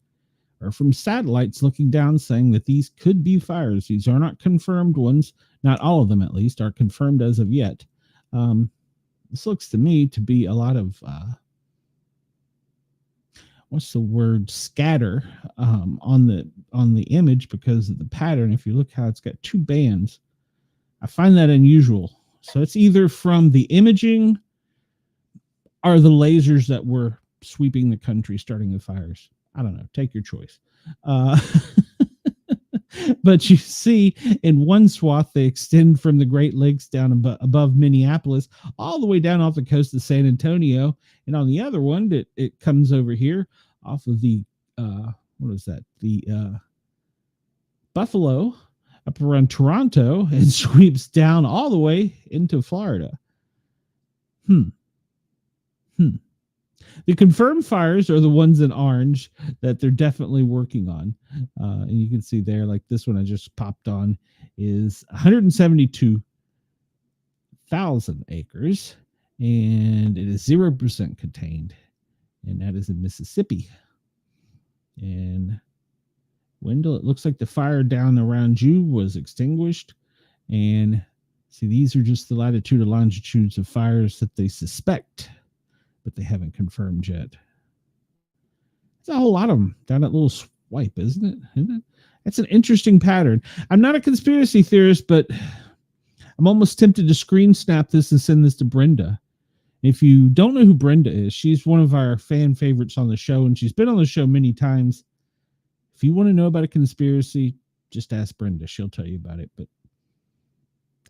are from satellites looking down saying that these could be fires. These are not confirmed ones. Not all of them, at least, are confirmed as of yet. This looks to me to be a lot of, what's the word, scatter on the image because of the pattern. If you look how it's got two bands, I find that unusual. So it's either from the imaging or the lasers that were sweeping the country, starting the fires. I don't know. Take your choice. But you see in one swath, they extend from the Great Lakes down above Minneapolis, all the way down off the coast of San Antonio. And on the other one, it comes over here off of the, what is that? The Buffalo up around Toronto and sweeps down all the way into Florida. The confirmed fires are the ones in orange that they're definitely working on. And you can see there, like this one I just popped on is 172,000 acres, and it is 0% contained. And that is in Mississippi. And Wendell, it looks like the fire down around you was extinguished. And see, these are just the latitude and longitudes of fires that they suspect, but they haven't confirmed yet. It's a whole lot of them down that little swipe, isn't it? That's an interesting pattern. I'm not a conspiracy theorist, but I'm almost tempted to screen snap this and send this to Brenda. If you don't know who Brenda is, she's one of our fan favorites on the show, and she's been on the show many times. If you want to know about a conspiracy, just ask Brenda. She'll tell you about it. But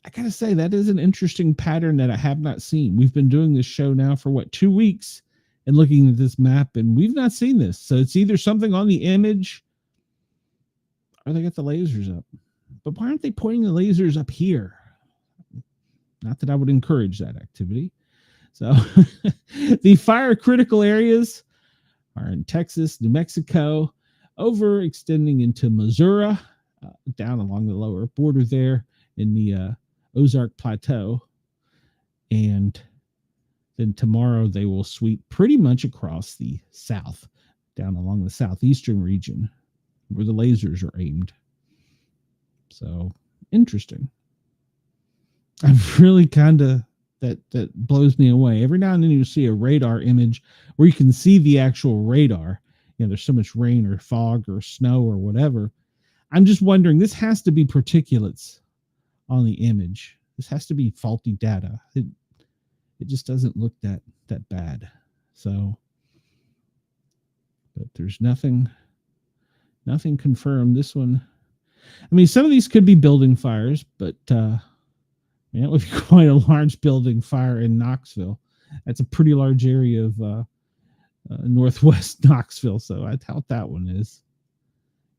I got to say, that is an interesting pattern that I have not seen. We've been doing this show now for 2 weeks and looking at this map, and we've not seen this. So it's either something on the image or they got the lasers up. But why aren't they pointing the lasers up here? Not that I would encourage that activity. So the fire critical areas are in Texas, New Mexico, over extending into Missouri, down along the lower border there in the Ozark Plateau. And then tomorrow they will sweep pretty much across the south, down along the southeastern region where the lasers are aimed. So interesting. I've really kind of, that blows me away. Every now and then you see a radar image where you can see the actual radar. You know, there's so much rain or fog or snow or whatever. I'm just wondering, this has to be particulates on the image. This has to be faulty data. It just doesn't look that bad. So, but there's nothing confirmed. This one, I mean, some of these could be building fires, but it would be quite a large building fire in Knoxville. That's a pretty large area of northwest Knoxville, so I doubt that one is.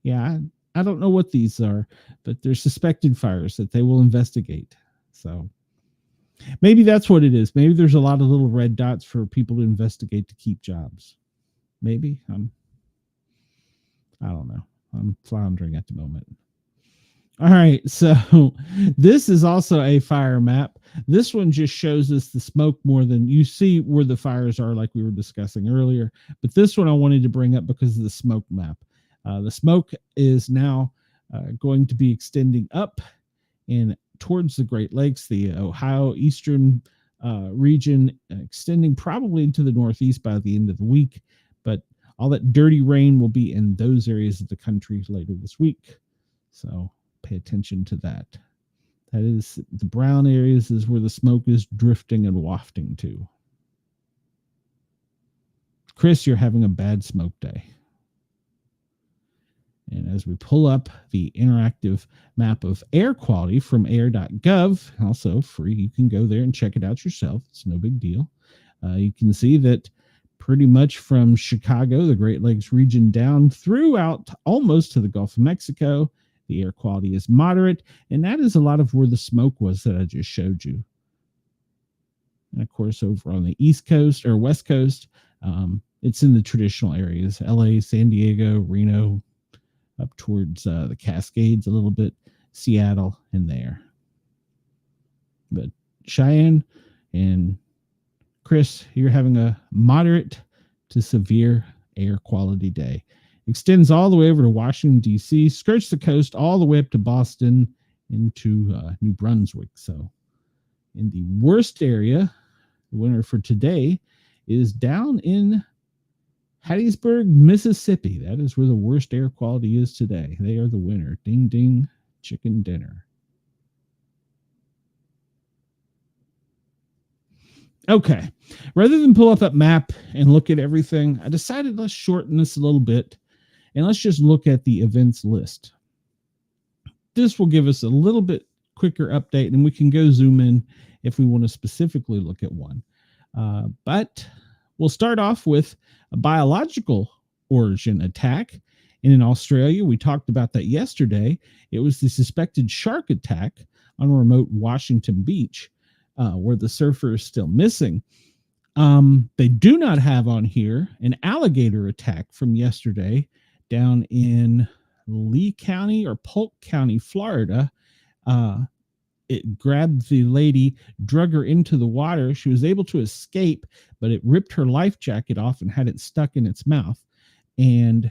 Yeah, I don't know what these are, but they're suspected fires that they will investigate. So maybe that's what it is. Maybe there's a lot of little red dots for people to investigate to keep jobs. Maybe. I don't know. I'm floundering at the moment. All right, so this is also a fire map. This one just shows us the smoke more than you see where the fires are, like we were discussing earlier. But this one I wanted to bring up because of the smoke map. The smoke is now going to be extending up and towards the Great Lakes, the Ohio eastern region, extending probably into the northeast by the end of the week. But all that dirty rain will be in those areas of the country later this week. So pay attention to that. That is, the brown areas is where the smoke is drifting and wafting to. Chris, you're having a bad smoke day. as we pull up the interactive map of air quality from air.gov, also free, you can go there and check it out yourself. It's no big deal. You can see that pretty much from Chicago, the Great Lakes region, down throughout almost to the Gulf of Mexico, the air quality is moderate, and that is a lot of where the smoke was that I just showed you. And of course, over on the East Coast or West Coast, it's in the traditional areas, LA, San Diego, Reno, up towards the Cascades a little bit, Seattle, and there. But Cheyenne and Chris, you're having a moderate to severe air quality day. Extends all the way over to Washington, D.C., skirts the coast all the way up to Boston into New Brunswick. So in the worst area, the winner for today is down in Hattiesburg, Mississippi. That is where the worst air quality is today. They are the winner. Ding, ding, chicken dinner. Okay. Rather than pull up that map and look at everything, I decided let's shorten this a little bit and let's just look at the events list. This will give us a little bit quicker update, and we can go zoom in if we want to specifically look at one. But we'll start off with a biological origin attack. And in Australia, we talked about that yesterday. It was the suspected shark attack on a remote Washington beach where the surfer is still missing. They do not have on here an alligator attack from yesterday down in Lee County or Polk County, Florida. It grabbed the lady, drug her into the water. She was able to escape, but it ripped her life jacket off and had it stuck in its mouth. And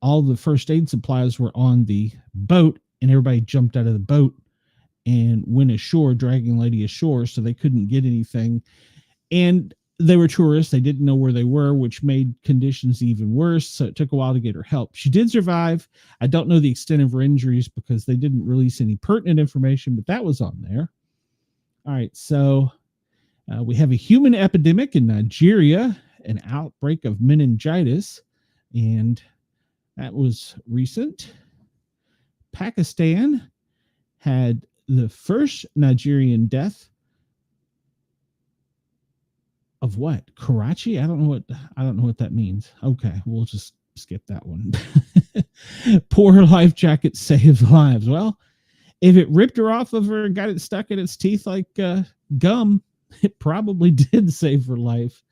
all the first aid supplies were on the boat, and everybody jumped out of the boat and went ashore, dragging the lady ashore, so they couldn't get anything. And they were tourists. They didn't know where they were, which made conditions even worse. So it took a while to get her help. She did survive. I don't know the extent of her injuries because they didn't release any pertinent information, but that was on there. All right. So we have a human epidemic in Nigeria, an outbreak of meningitis, and that was recent. Pakistan had the first Nigerian death of what? Karachi? I don't know what that means. Okay, we'll just skip that one. Poor life jacket saved lives. Well, if it ripped her off of her and got it stuck in its teeth like gum, it probably did save her life.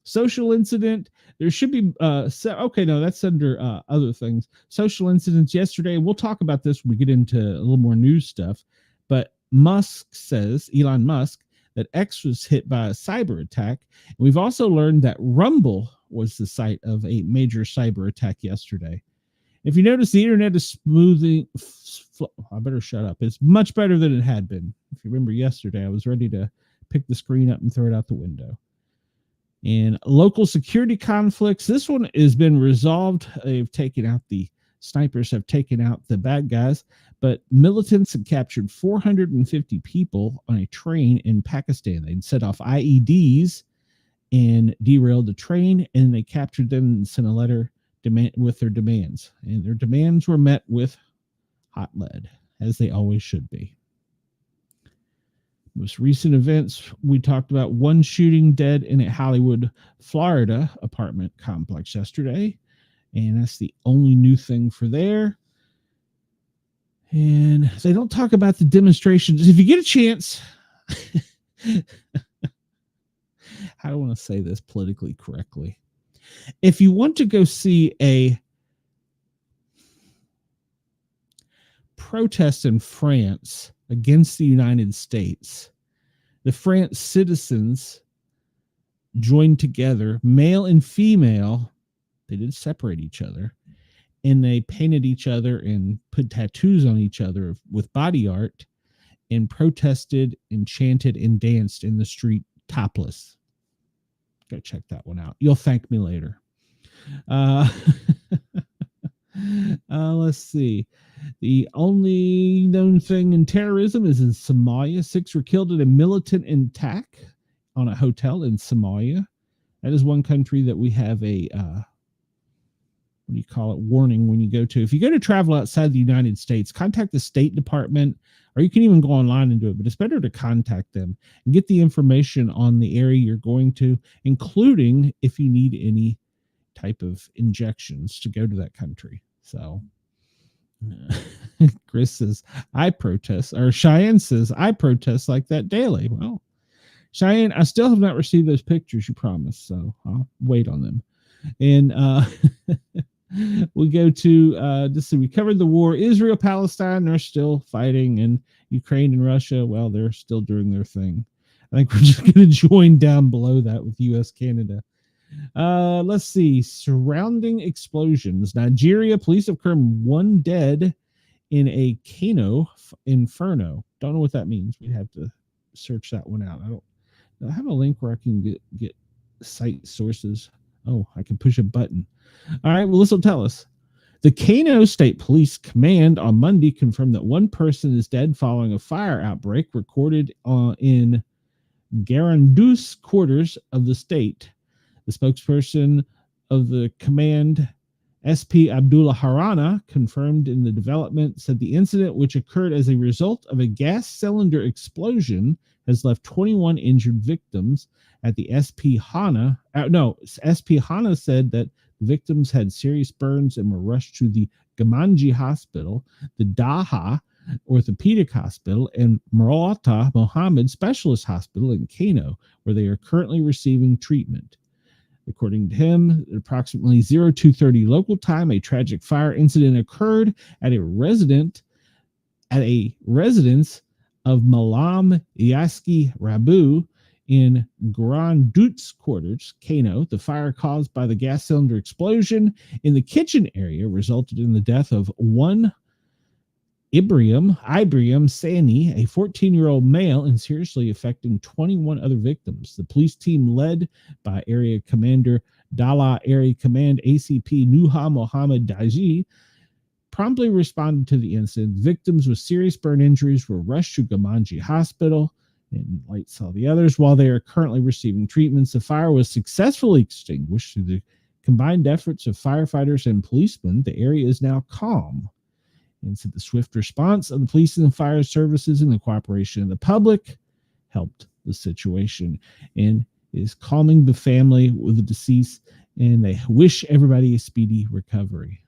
Social incident. There should be okay, no, that's under other things. Social incidents yesterday. We'll talk about this when we get into a little more news stuff. But Elon Musk, that X was hit by a cyber attack. And we've also learned that Rumble was the site of a major cyber attack yesterday. If you notice, the internet is smoothing. I better shut up. It's much better than it had been. If you remember yesterday, I was ready to pick the screen up and throw it out the window. And local security conflicts. This one has been resolved. They've taken out the snipers, have taken out the bad guys, but militants had captured 450 people on a train in Pakistan. They'd set off IEDs and derailed the train, and they captured them and sent a letter with their demands. And their demands were met with hot lead, as they always should be. Most recent events, we talked about one shooting dead in a Hollywood, Florida apartment complex yesterday. And that's the only new thing for there. And they don't talk about the demonstrations. If you get a chance, how do I want to say this politically correctly? If you want to go see a protest in France against the United States, the French citizens joined together, male and female. They didn't separate each other, and they painted each other and put tattoos on each other with body art and protested and chanted and danced in the street topless. Go check that one out. You'll thank me later. Let's see. The only known thing in terrorism is in Somalia. 6 were killed in a militant attack on a hotel in Somalia. That is one country that we have a what do you call it, warning when you go to, if you go to travel outside the United States, contact the State Department, or you can even go online and do it, but it's better to contact them and get the information on the area you're going to, including if you need any type of injections to go to that country. So Chris says, I protest, or Cheyenne says, I protest like that daily. Well, Cheyenne, I still have not received those pictures you promised, so I'll wait on them. And we go to just so we covered the war. Israel, Palestine, they're still fighting, and Ukraine and Russia, well, they're still doing their thing. I think we're just going to join down below that with U.S., Canada. Let's see. Surrounding explosions. Nigeria, police have confirmed 1 dead in a Kano inferno. Don't know what that means. We'd have to search that one out. I have a link where I can get site sources. Oh, I can push a button. All right, well, this will tell us. The Kano State Police Command on Monday confirmed that 1 person is dead following a fire outbreak recorded in Garandus quarters of the state. The spokesperson of the command, SP Abdullah Harana, confirmed in the development, said the incident, which occurred as a result of a gas cylinder explosion, has left 21 injured victims at the SP Hana. SP Hana said that the victims had serious burns and were rushed to the Gamanji Hospital, the Daha Orthopedic Hospital, and Marata Mohammed Specialist Hospital in Kano, where they are currently receiving treatment. According to him, at approximately 02:30 local time, a tragic fire incident occurred at a residence of Malam Yaski Rabu in Grand Duts quarters, Kano. The fire caused by the gas cylinder explosion in the kitchen area resulted in the death of one Ibrahim Sani, a 14-year-old male, and seriously affecting 21 other victims. The police team, led by Area Commander Dala Area Command ACP Nuha Mohammed Daji, promptly responded to the incident. Victims with serious burn injuries were rushed to Gamanji Hospital, and Lite saw the others. While they are currently receiving treatments, the fire was successfully extinguished through the combined efforts of firefighters and policemen. The area is now calm. And said the swift response of the police and the fire services and the cooperation of the public helped the situation and is calming the family with the deceased, and they wish everybody a speedy recovery.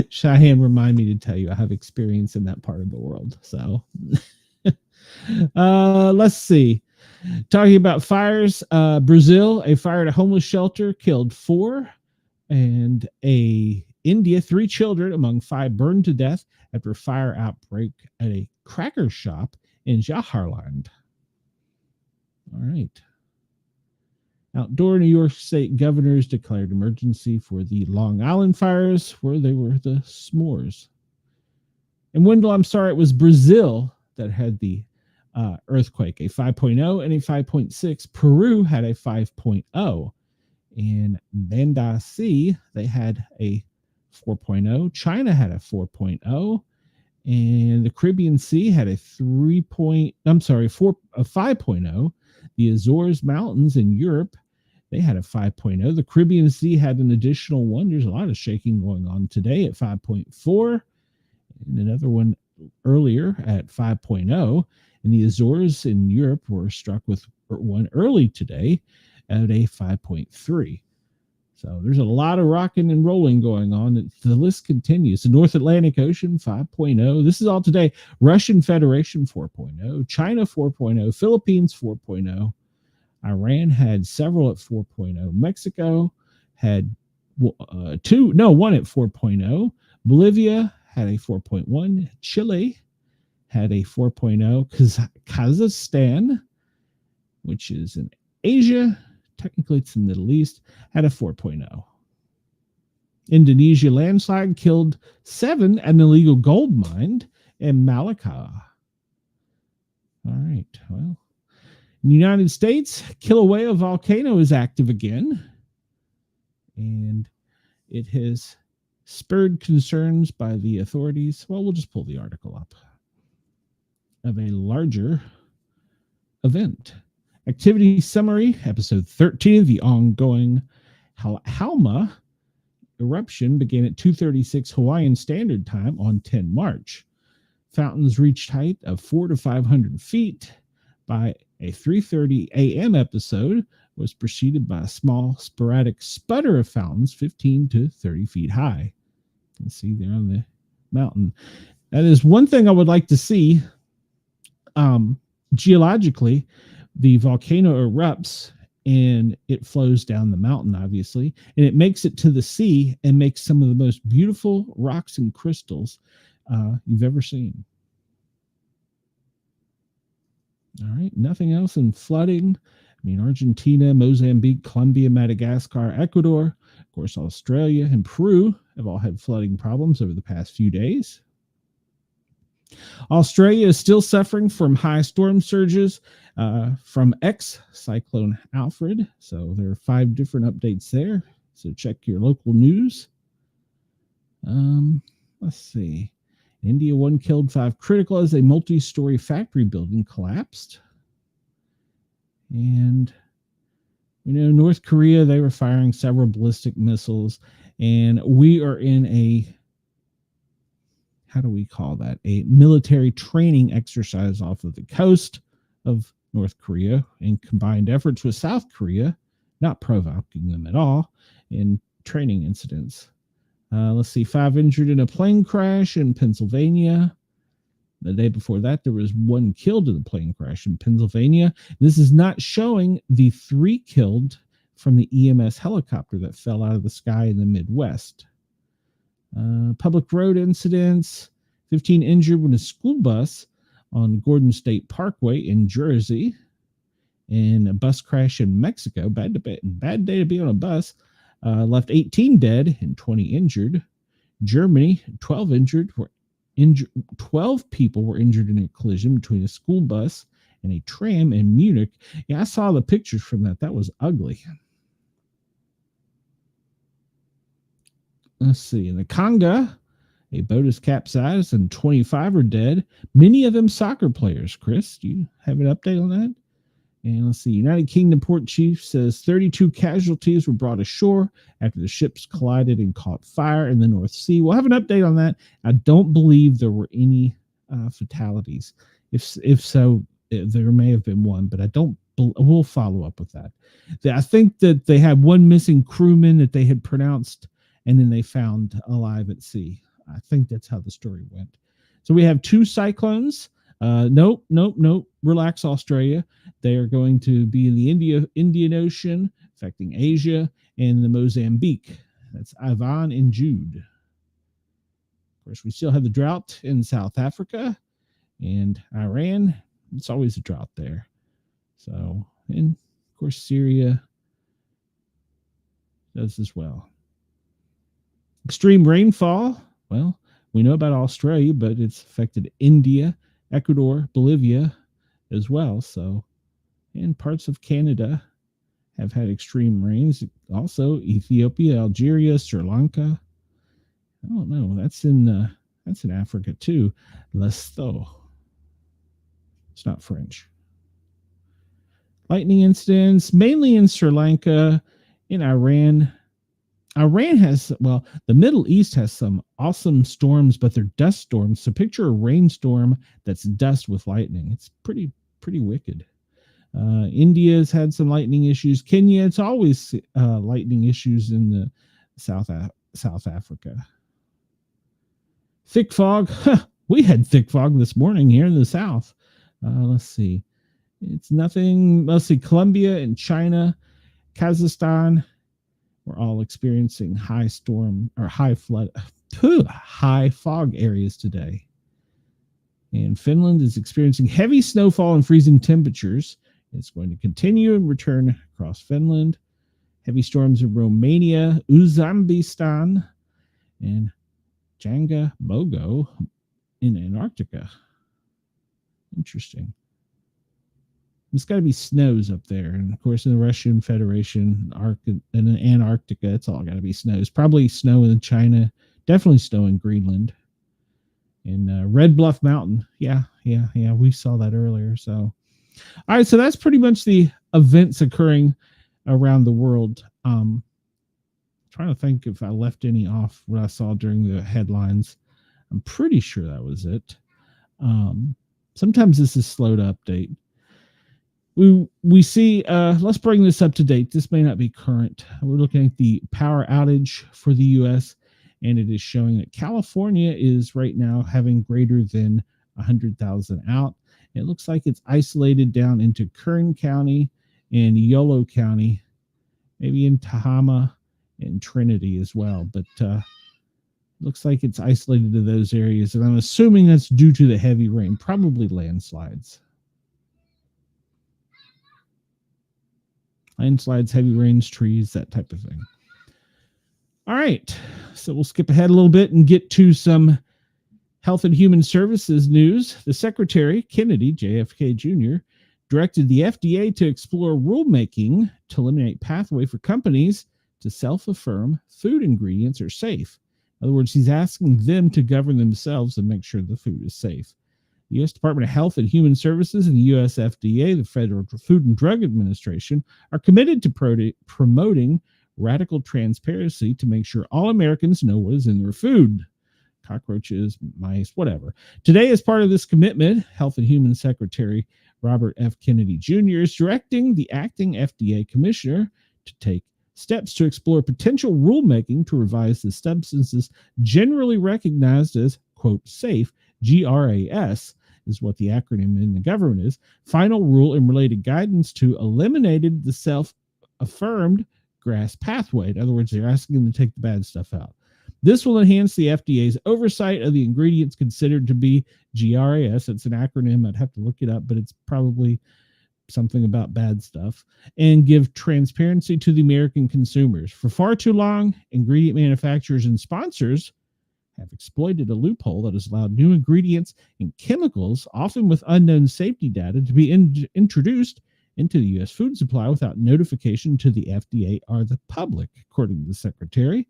Cheyenne, remind me to tell you I have experience in that part of the world. So let's see. Talking about fires, Brazil, a fire at a homeless shelter killed 4, and India, 3 children among 5 burned to death after a fire outbreak at a cracker shop in Jaharland. All right. Outdoor, New York State governors declared emergency for the Long Island fires, where they were the s'mores. And Wendell, I'm sorry, it was Brazil that had the earthquake, a 5.0 and a 5.6. Peru had a 5.0. In Banda C, they had a 4.0. China had a 4.0. And the Caribbean Sea had a 5.0. The Azores Mountains in Europe, they had a 5.0. The Caribbean Sea had an additional one. There's a lot of shaking going on today at 5.4. And another one earlier at 5.0. And the Azores in Europe were struck with one early today at a 5.3. So there's a lot of rocking and rolling going on. The list continues. The North Atlantic Ocean, 5.0. This is all today. Russian Federation, 4.0. China, 4.0. Philippines, 4.0. Iran had several at 4.0. Mexico had one at 4.0. Bolivia had a 4.1. Chile had a 4.0. Kazakhstan, which is in Asia, technically it's in the Middle East, had a 4.0. Indonesia landslide killed 7 at an illegal gold mine in Malacca. All right, well, in the United States, Kilauea volcano is active again, and it has spurred concerns by the authorities. Well, we'll just pull the article up of a larger event. Activity summary, episode 13, the ongoing Halma eruption began at 2:36 Hawaiian Standard Time on 10 March. Fountains reached height of 400 to 500 feet. By a 3:30 a.m. episode was preceded by a small sporadic sputter of fountains 15 to 30 feet high. You can see there on the mountain. That is one thing I would like to see. Geologically, the volcano erupts and it flows down the mountain, obviously, and it makes it to the sea and makes some of the most beautiful rocks and crystals you've ever seen. All right, nothing else in flooding. I mean, Argentina, Mozambique, Colombia, Madagascar, Ecuador, of course, Australia and Peru have all had flooding problems over the past few days. Australia is still suffering from high storm surges from ex-cyclone Alfred. So there are 5 different updates there. So check your local news. Let's see. India, 1 killed, 5 critical as a multi-story factory building collapsed. And, North Korea, they were firing several ballistic missiles. And we are in a, how do we call that? A military training exercise off of the coast of North Korea in combined efforts with South Korea, not provoking them at all, in training incidents. Let's see, 5 injured in a plane crash in Pennsylvania. The day before that, there was 1 killed in a plane crash in Pennsylvania. This is not showing the 3 killed from the EMS helicopter that fell out of the sky in the Midwest. Public road incidents, 15 injured when a school bus on Gordon State Parkway in Jersey, and a bus crash in Mexico. Bad day to be on a bus. Left 18 dead and 20 injured. Germany, 12 people were injured in a collision between a school bus and a tram in Munich. Yeah, I saw the pictures from that. That was ugly. Let's see. In the Congo, a boat is capsized and 25 are dead. Many of them soccer players. Chris, do you have an update on that? And let's see. United Kingdom Port Chief says 32 casualties were brought ashore after the ships collided and caught fire in the North Sea. We'll have an update on that. I don't believe there were any fatalities. If so, there may have been one, but I don't. We'll follow up with that. I think that they had 1 missing crewman that they had pronounced, and then they found alive at sea. I think that's how the story went. So we have 2 cyclones. Nope. Relax, Australia. They are going to be in the Indian Ocean, affecting Asia, and the Mozambique. That's Ivan and Jude. Of course, we still have the drought in South Africa and Iran. It's always a drought there. So, and of course, Syria does as well. Extreme rainfall. Well, we know about Australia, but it's affected India, Ecuador, Bolivia as well. So, and parts of Canada have had extreme rains. Also, Ethiopia, Algeria, Sri Lanka. I don't know. That's in Africa too. Lesotho. It's not French. Lightning incidents, mainly in Sri Lanka, in Iran. Iran has, well, the Middle East has some awesome storms, but they're dust storms. So picture a rainstorm that's dust with lightning. It's pretty wicked. India's had some lightning issues. Kenya, it's always lightning issues in the South Africa. Thick fog. We had thick fog this morning here in the South. Let's see. It's nothing. Let's see. Colombia and China, Kazakhstan, we're all experiencing high storm or high flood, high fog areas today. And Finland is experiencing heavy snowfall and freezing temperatures. It's going to continue and return across Finland. Heavy storms in Romania, Uzbekistan, and Janga Bogo in Antarctica. Interesting. There's got to be snows up there. And of course, in the Russian Federation, and in Antarctica, it's all got to be snows. Probably snow in China. Definitely snow in Greenland. And Red Bluff Mountain. Yeah. We saw that earlier. So All right, so that's pretty much the events occurring around the world. Trying to think if I left any off what I saw during the headlines. I'm pretty sure that was it. Sometimes this is slow to update. We see, let's bring this up to date. This may not be current. We're looking at the power outage for the U.S., and it is showing that California is right now having greater than 100,000 out. It looks like it's isolated down into Kern County and Yolo County, maybe in Tehama and Trinity as well. But looks like it's isolated to those areas, and I'm assuming that's due to the heavy rain, probably landslides. Landslides, heavy rains, trees, that type of thing. All right, so we'll skip ahead a little bit and get to some Health and Human Services news. The Secretary, Kennedy, JFK Jr., directed the FDA to explore rulemaking to eliminate pathway for companies to self-affirm food ingredients are safe. In other words, he's asking them to govern themselves and make sure the food is safe. The U.S. Department of Health and Human Services and the U.S. FDA, the Federal Food and Drug Administration, are committed to promoting radical transparency to make sure all Americans know what is in their food. Cockroaches, mice, whatever. Today, as part of this commitment, Health and Human Secretary Robert F. Kennedy Jr. is directing the acting FDA commissioner to take steps to explore potential rulemaking to revise the substances generally recognized as, quote, safe, GRAS, is what the acronym in the government is, final rule and related guidance to eliminated the self-affirmed GRAS pathway. In other words, they're asking them to take the bad stuff out. This will enhance the FDA's oversight of the ingredients considered to be GRAS. It's an acronym. I'd have to look it up, but it's probably something about bad stuff, and give transparency to the American consumers. For far too long, ingredient manufacturers and sponsors have exploited a loophole that has allowed new ingredients and chemicals, often with unknown safety data, to be introduced into the U.S. food supply without notification to the FDA or the public, according to the Secretary.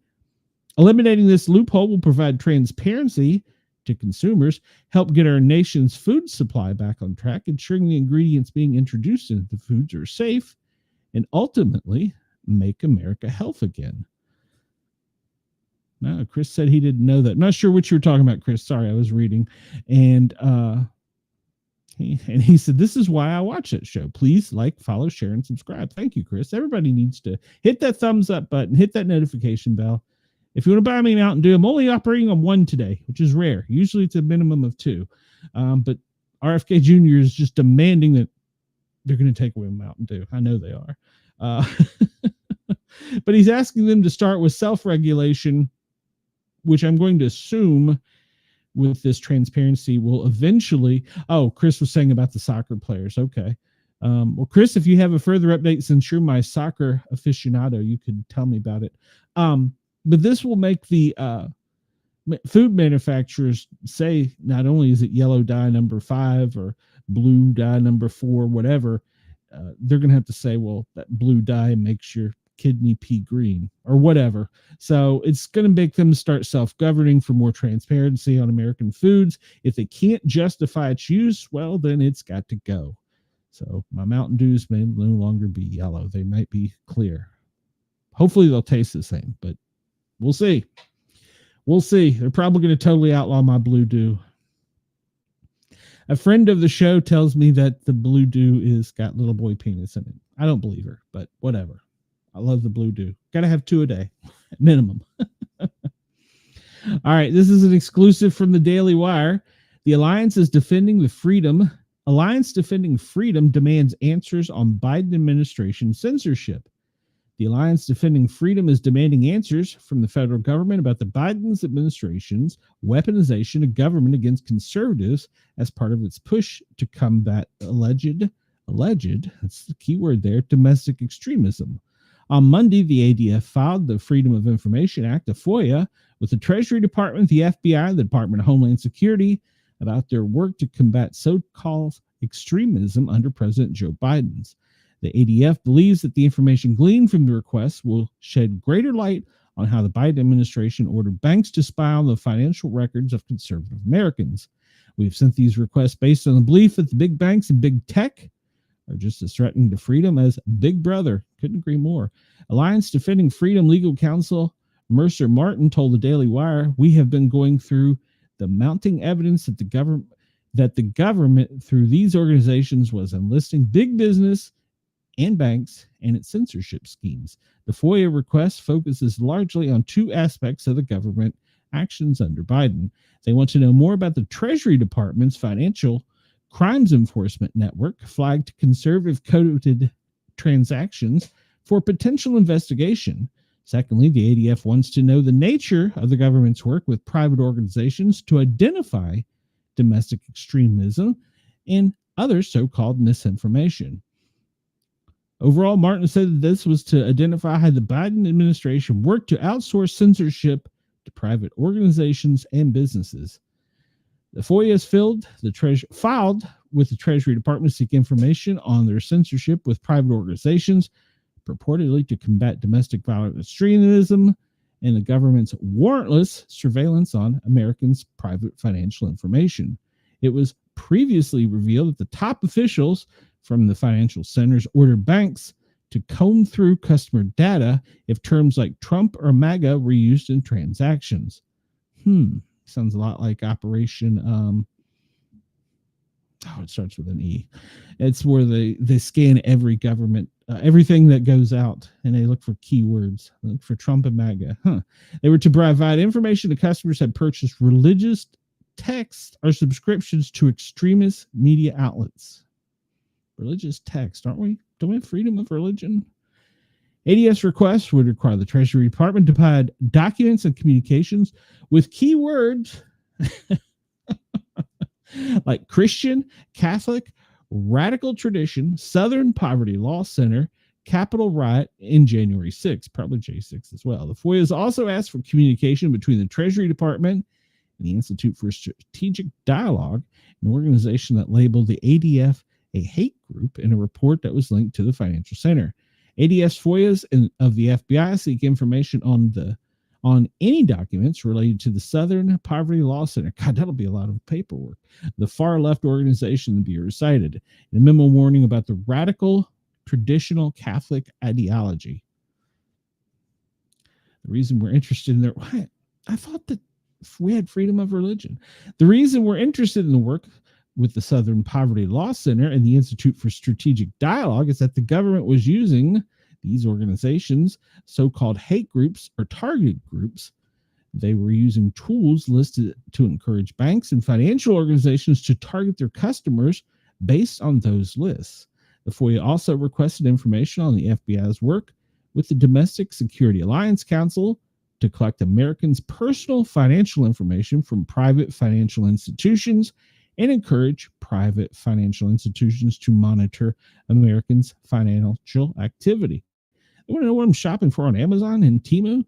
Eliminating this loophole will provide transparency to consumers, help get our nation's food supply back on track, ensuring the ingredients being introduced into the foods are safe, and ultimately make America health again. No, Chris said he didn't know that. I'm not sure what you were talking about, Chris. Sorry, I was reading. And he said, this is why I watch that show. Please like, follow, share, and subscribe. Thank you, Chris. Everybody needs to hit that thumbs up button, hit that notification bell. If you want to buy me a Mountain Dew, I'm only operating on one today, which is rare. Usually it's a minimum of two. But RFK Jr. is just demanding that they're going to take away Mountain Dew. I know they are. But he's asking them to start with self-regulation, which I'm going to assume with this transparency will eventually... Oh, Chris was saying about the soccer players. Okay. Well, Chris, if you have a further update, since you're my soccer aficionado, you could tell me about it. But this will make the food manufacturers say not only is it yellow dye number 5 or blue dye number 4, whatever, they're going to have to say, well, that blue dye makes your kidney pea green or whatever. So it's going to make them start self-governing for more transparency on American foods. If they can't justify its use, well, then it's got to go. So my Mountain Dews may no longer be yellow. They might be clear. Hopefully they'll taste the same, but we'll see. We'll see. They're probably going to totally outlaw my Blue Dew. A friend of the show tells me that the Blue Dew is got little boy penis in it. I don't believe her, but whatever. I love the Blue Dew. Got to have 2 a day, minimum. All right, this is an exclusive from the Daily Wire. The Alliance Defending Freedom demands answers on Biden administration censorship. The Alliance Defending Freedom is demanding answers from the federal government about the Biden's administration's weaponization of government against conservatives as part of its push to combat alleged, that's the key word there, domestic extremism. On Monday, the ADF filed the Freedom of Information Act, a FOIA, with the Treasury Department, the FBI, the Department of Homeland Security about their work to combat so-called extremism under President Joe Biden's. The ADF believes that the information gleaned from the request will shed greater light on how the Biden administration ordered banks to spy on the financial records of conservative Americans. We've sent these requests based on the belief that the big banks and big tech are just as threatening to freedom as Big Brother. Couldn't agree more. Alliance Defending Freedom legal counsel Mercer Martin told the Daily Wire, "We have been going through the mounting evidence that the government through these organizations was enlisting big business and banks and its censorship schemes. The FOIA request focuses largely on two aspects of the government actions under Biden. They want to know more about the Treasury Department's financial crimes enforcement network, flagged conservative coded transactions for potential investigation. Secondly, the ADF wants to know the nature of the government's work with private organizations to identify domestic extremism and other so-called misinformation." Overall, Martin said that this was to identify how the Biden administration worked to outsource censorship to private organizations and businesses. The FOIA is filed with the Treasury Department to seek information on their censorship with private organizations, purportedly to combat domestic violent extremism and the government's warrantless surveillance on Americans' private financial information. It was previously revealed that the top officials from the financial centers ordered banks to comb through customer data if terms like Trump or MAGA were used in transactions. Sounds a lot like Operation it starts with an E. It's where they scan every government, everything that goes out, and they look for keywords. They look for Trump and MAGA. They were to provide information to customers that purchased religious text or subscriptions to extremist media outlets. Religious text, aren't we? Don't we have freedom of religion? ADS requests would require the Treasury Department to provide documents and communications with keywords like Christian, Catholic, radical tradition, Southern Poverty Law Center, Capitol riot in January 6th, probably J6 as well. The FOIA has also asked for communication between the Treasury Department and the Institute for Strategic Dialogue, an organization that labeled the ADF a hate group in a report that was linked to the Financial Center. ADS FOIAs of the FBI seek information on any documents related to the Southern Poverty Law Center. God, that'll be a lot of paperwork. The far-left organization the Bureau cited in a memo warning about the radical traditional Catholic ideology. The reason we're interested in I thought that we had freedom of religion. The reason we're interested in the work with the Southern Poverty Law Center and the Institute for Strategic Dialogue is that the government was using these organizations, so-called hate groups or targeted groups. They were using tools listed to encourage banks and financial organizations to target their customers based on those lists. The FOIA also requested information on the FBI's work with the Domestic Security Alliance Council to collect Americans' personal financial information from private financial institutions and encourage private financial institutions to monitor Americans' financial activity. I want to know what I'm shopping for on Amazon and Temu.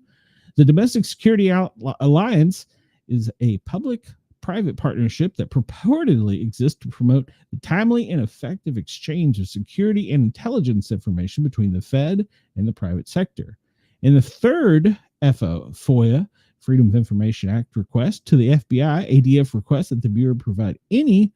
The Domestic Security Alliance is a public-private partnership that purportedly exists to promote the timely and effective exchange of security and intelligence information between the Fed and the private sector. In the third FOIA, Freedom of Information Act request to the FBI, ADF requests that the Bureau provide any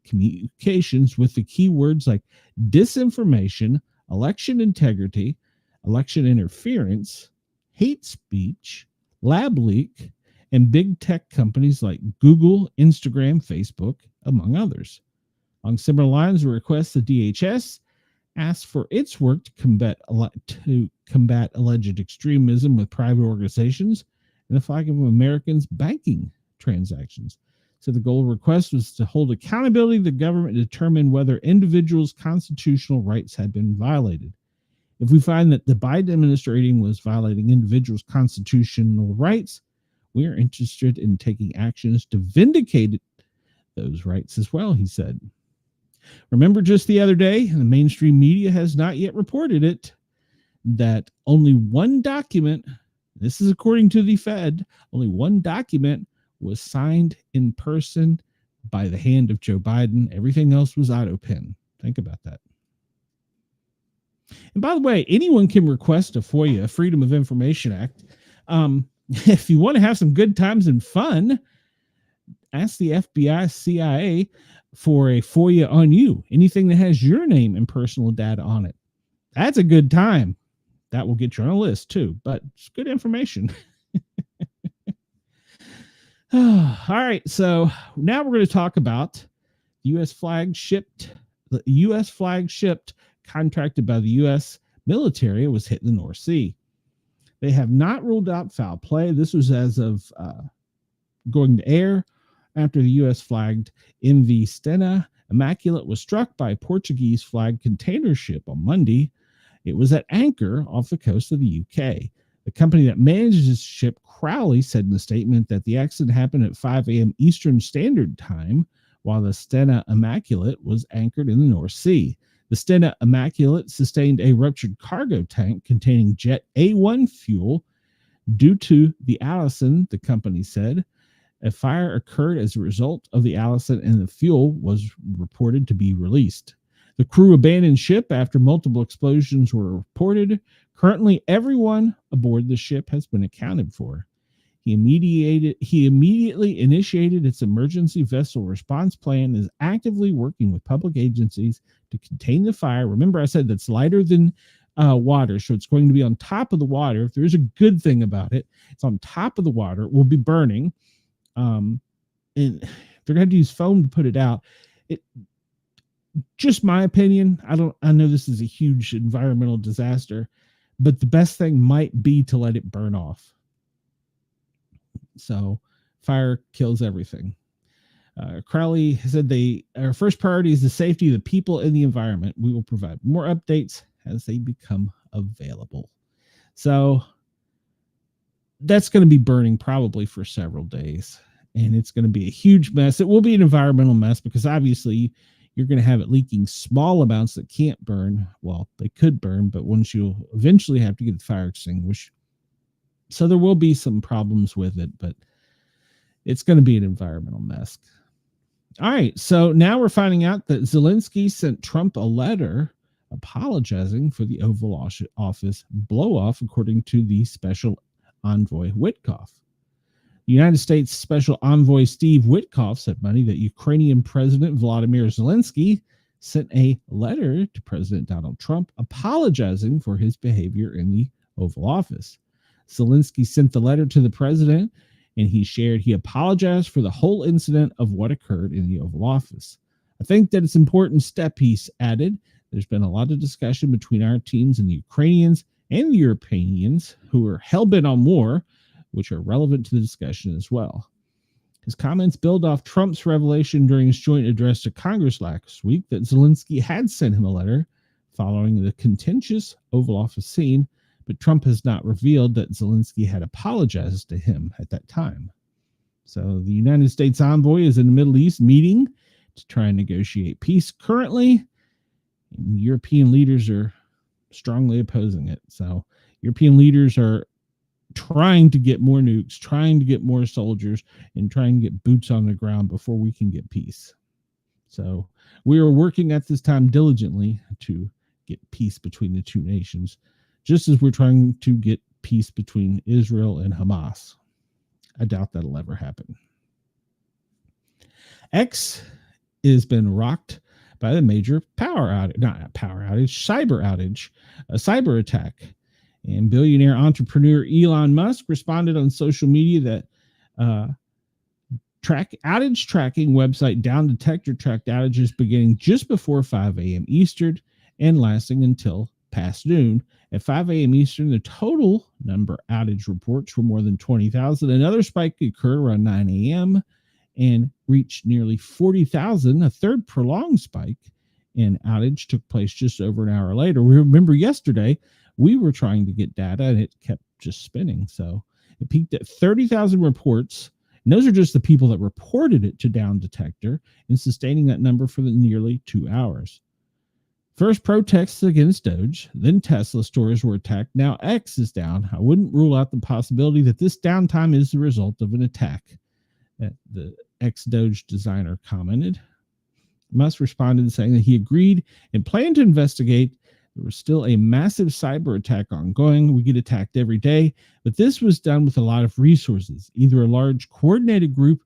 communications with the keywords like disinformation, election integrity, election interference, hate speech, lab leak, and big tech companies like Google, Instagram, Facebook, among others. On similar lines, the request the DHS asked for its work to combat alleged extremism with private organizations and the flagging of Americans' banking transactions. So the goal of the request was to hold accountability to the government to determine whether individuals' constitutional rights had been violated. If we find that the Biden administration was violating individuals' constitutional rights, we are interested in taking actions to vindicate those rights as well, he said. Remember just the other day, the mainstream media has not yet reported it, that only one document, this is according to the Fed, only one document was signed in person by the hand of Joe Biden. Everything else was auto-pen. Think about that. And by the way, anyone can request a FOIA, Freedom of Information Act. If you want to have some good times and fun, ask the FBI, CIA for a FOIA on you, anything that has your name and personal data on it. That's a good time. That will get you on a list too, but it's good information. All right, so now we're going to talk about the U.S. flag shipped contracted by the U.S. military was hit in the North Sea. They have not ruled out foul play. This was as of going to air after the U.S. flagged MV Stena Immaculate was struck by a Portuguese flag container ship on Monday. It was at anchor off the coast of the UK. The company that manages the ship, Crowley, said in a statement that the accident happened at 5 a.m. Eastern Standard Time, while the Stena Immaculate was anchored in the North Sea. The Stena Immaculate sustained a ruptured cargo tank containing Jet A1 fuel due to the Allison, the company said. A fire occurred as a result of the Allison, and the fuel was reported to be released. The crew abandoned ship after multiple explosions were reported. Currently, everyone aboard the ship has been accounted for. He immediately initiated its emergency vessel response plan and is actively working with public agencies to contain the fire. Remember, I said that's lighter than water, so it's going to be on top of the water. If there is a good thing about it, it's on top of the water. It will be burning. And they're going to use foam to put it out. Just my opinion. I know this is a huge environmental disaster, but the best thing might be to let it burn off. So fire kills everything. Crowley said our first priority is the safety of the people and the environment. We will provide more updates as they become available. So that's going to be burning probably for several days, and it's going to be a huge mess. It will be an environmental mess because obviously you're going to have it leaking small amounts that can't burn. Well, they could burn, but once you'll eventually have to get the fire extinguished. So there will be some problems with it, but it's going to be an environmental mess. All right, so now we're finding out that Zelensky sent Trump a letter apologizing for the Oval Office blow-off, according to the Special Envoy Witkoff. The United States Special Envoy Steve Witkoff said Monday that Ukrainian President Volodymyr Zelensky sent a letter to President Donald Trump apologizing for his behavior in the Oval Office. Zelensky sent the letter to the president, and he apologized for the whole incident of what occurred in the Oval Office. I think that it's an important step, he added. There's been a lot of discussion between our teams and the Ukrainians and the Europeans who are hell-bent on war, which are relevant to the discussion as well. His comments build off Trump's revelation during his joint address to Congress last week that Zelensky had sent him a letter following the contentious Oval Office scene, but Trump has not revealed that Zelensky had apologized to him at that time. So the United States envoy is in the Middle East meeting to try and negotiate peace currently, and European leaders are strongly opposing it. So European leaders are trying to get more nukes, trying to get more soldiers, and trying to get boots on the ground before we can get peace. So we are working at this time diligently to get peace between the two nations, just as we're trying to get peace between Israel and Hamas. I doubt that'll ever happen. X has been rocked by the major cyber outage, a cyber attack. And billionaire entrepreneur Elon Musk responded on social media that outage tracking website Down Detector tracked outages beginning just before 5 a.m. Eastern and lasting until past noon. At 5 a.m. Eastern, the total number outage reports were more than 20,000. Another spike occurred around 9 a.m. and reached nearly 40,000. A third prolonged spike in outage took place just over an hour later. We remember yesterday, we were trying to get data and it kept just spinning. So it peaked at 30,000 reports. And those are just the people that reported it to Down Detector and sustaining that number for nearly 2 hours. First protests against Doge, then Tesla stores were attacked. Now X is down. I wouldn't rule out the possibility that this downtime is the result of an attack, that the ex-Doge designer commented. Musk responded saying that he agreed and planned to investigate. There was still a massive cyber attack ongoing. We get attacked every day, but this was done with a lot of resources. Either a large coordinated group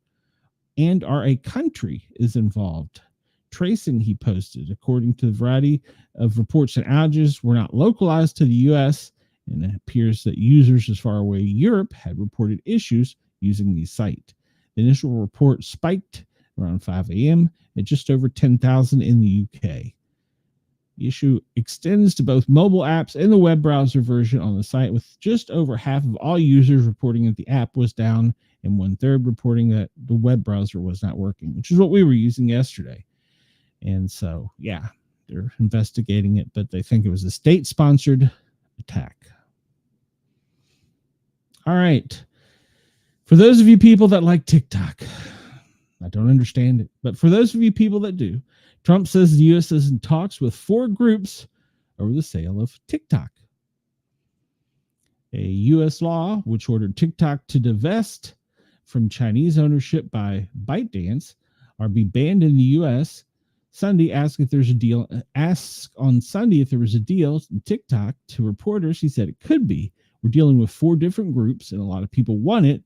and or a country is involved. tracing he posted. According to the variety of reports and outages were not localized to the U.S., and it appears that users as far away as Europe had reported issues using the site. The initial report spiked around 5 a.m. at just over 10,000 in the UK. The issue extends to both mobile apps and the web browser version on the site, with just over half of all users reporting that the app was down and 1/3 reporting that the web browser was not working, which is what we were using yesterday. And so, yeah, they're investigating it, but they think it was a state-sponsored attack. All right. For those of you people that like TikTok, I don't understand it, but for those of you people that do, Trump says the U.S. is in talks with 4 groups over the sale of TikTok. A U.S. law which ordered TikTok to divest from Chinese ownership by ByteDance or be banned in the U.S. Sunday asks if there's a deal. Asks on Sunday if there was a deal. TikTok to reporters, he said it could be. We're dealing with 4 different groups, and a lot of people want it.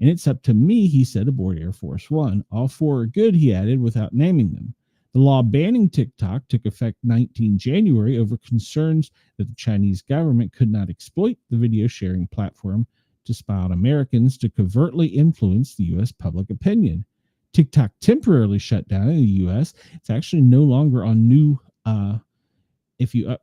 And it's up to me, he said, aboard Air Force One. All 4 are good, he added, without naming them. The law banning TikTok took effect 19 January over concerns that the Chinese government could not exploit the video sharing platform to spy on Americans to covertly influence the U.S. public opinion. TikTok temporarily shut down in the U.S. It's actually no longer on new. If you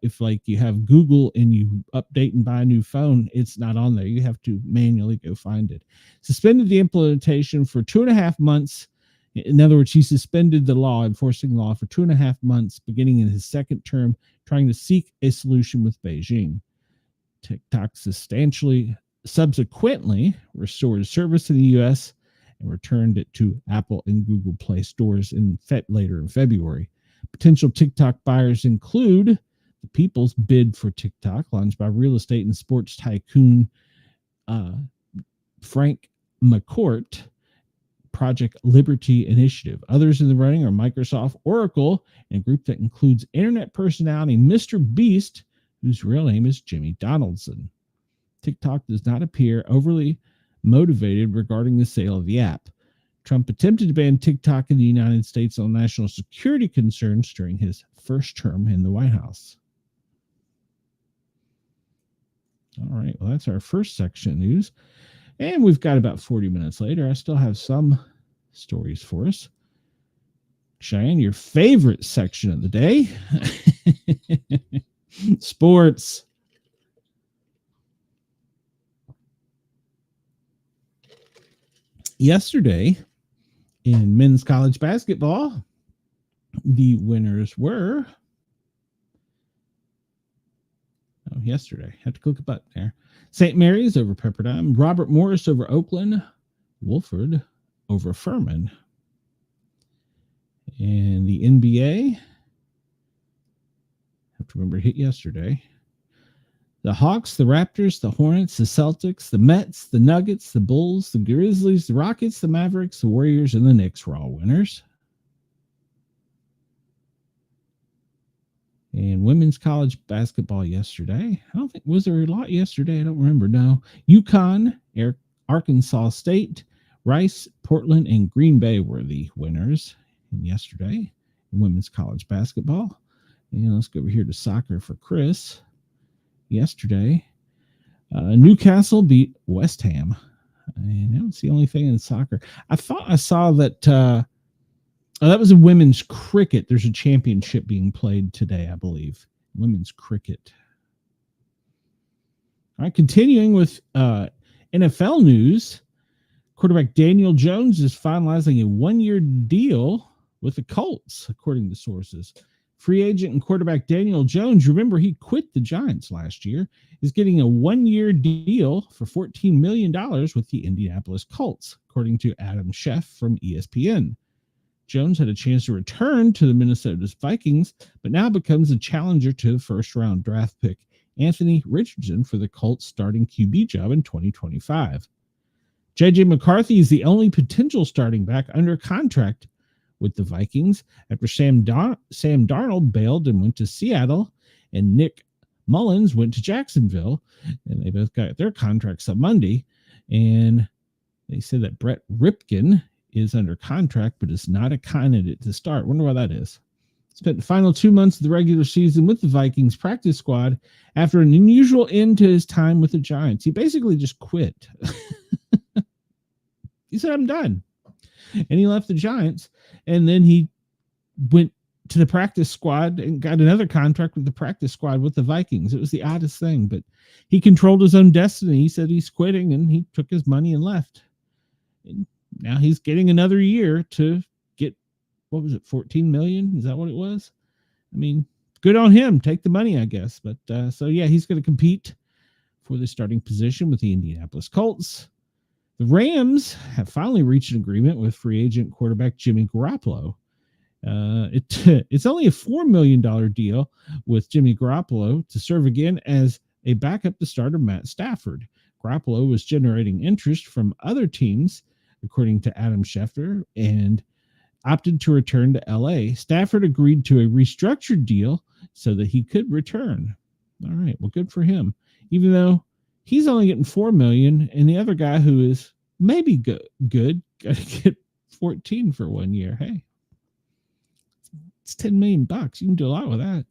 have Google and you update and buy a new phone, it's not on there. You have to manually go find it. Suspended the implementation for 2.5 months. In other words, he suspended the law, enforcing law, for 2.5 months, beginning in his second term, trying to seek a solution with Beijing. TikTok subsequently restored service in the U.S. and returned it to Apple and Google Play stores later in February. Potential TikTok buyers include the People's Bid for TikTok, launched by real estate and sports tycoon Frank McCourt, Project Liberty Initiative. Others in the running are Microsoft, Oracle, and a group that includes internet personality Mr. Beast, whose real name is Jimmy Donaldson. TikTok does not appear overly motivated regarding the sale of the app. Trump attempted to ban TikTok in the United States on national security concerns during his first term in the White House. All right, well, that's our first section of news. And we've got about 40 minutes later. I still have some stories for us. Cheyenne, your favorite section of the day. Sports. Yesterday, in men's college basketball, the winners were... yesterday. Had to click a button there. St. Mary's over Pepperdine. Robert Morris over Oakland. Wolford over Furman. And the NBA, have to remember, hit yesterday. The Hawks, the Raptors, the Hornets, the Celtics, the Mets, the Nuggets, the Bulls, the Grizzlies, the Rockets, the Mavericks, the Warriors, and the Knicks were all winners. And women's college basketball yesterday. I don't think, was there a lot yesterday? I don't remember. No. UConn, Arkansas State, Rice, Portland, and Green Bay were the winners yesterday in women's college basketball. And let's go over here to soccer for Chris. Yesterday, Newcastle beat West Ham. And that was the only thing in soccer. I thought I saw that that was in women's cricket. There's a championship being played today, I believe. Women's cricket. All right, continuing with NFL news. Quarterback Daniel Jones is finalizing a 1-year deal with the Colts, according to sources. Free agent and quarterback Daniel Jones, remember he quit the Giants last year, is getting a 1-year deal for $14 million with the Indianapolis Colts, according to Adam Schefter from ESPN. Jones had a chance to return to the Minnesota Vikings, but now becomes a challenger to the first-round draft pick Anthony Richardson for the Colts starting QB job in 2025. J.J. McCarthy is the only potential starting back under contract with the Vikings after Sam Darnold bailed and went to Seattle, and Nick Mullins went to Jacksonville, and they both got their contracts on Monday. And they said that Brett Ripken is under contract, but is not a candidate to start. Wonder why that is. Spent the final 2 months of the regular season with the Vikings practice squad after an unusual end to his time with the Giants. He basically just quit. He said, I'm done. And he left the Giants. And then he went to the practice squad and got another contract with the practice squad with the Vikings. It was the oddest thing, but he controlled his own destiny. He said he's quitting, and he took his money and left. And now he's getting another year to get, what was it, 14 million? Is that what it was? I mean, good on him. Take the money, I guess. But so yeah, he's going to compete for the starting position with the Indianapolis Colts. The Rams have finally reached an agreement with free agent quarterback Jimmy Garoppolo. It's only a $4 million deal with Jimmy Garoppolo to serve again as a backup to starter Matt Stafford. Garoppolo was generating interest from other teams, according to Adam Schefter, and opted to return to LA. Stafford agreed to a restructured deal so that he could return. All right, well, good for him. Even though he's only getting $4 million, and the other guy who is maybe good got to get 14 for 1 year. Hey, it's $10 million. You can do a lot with that.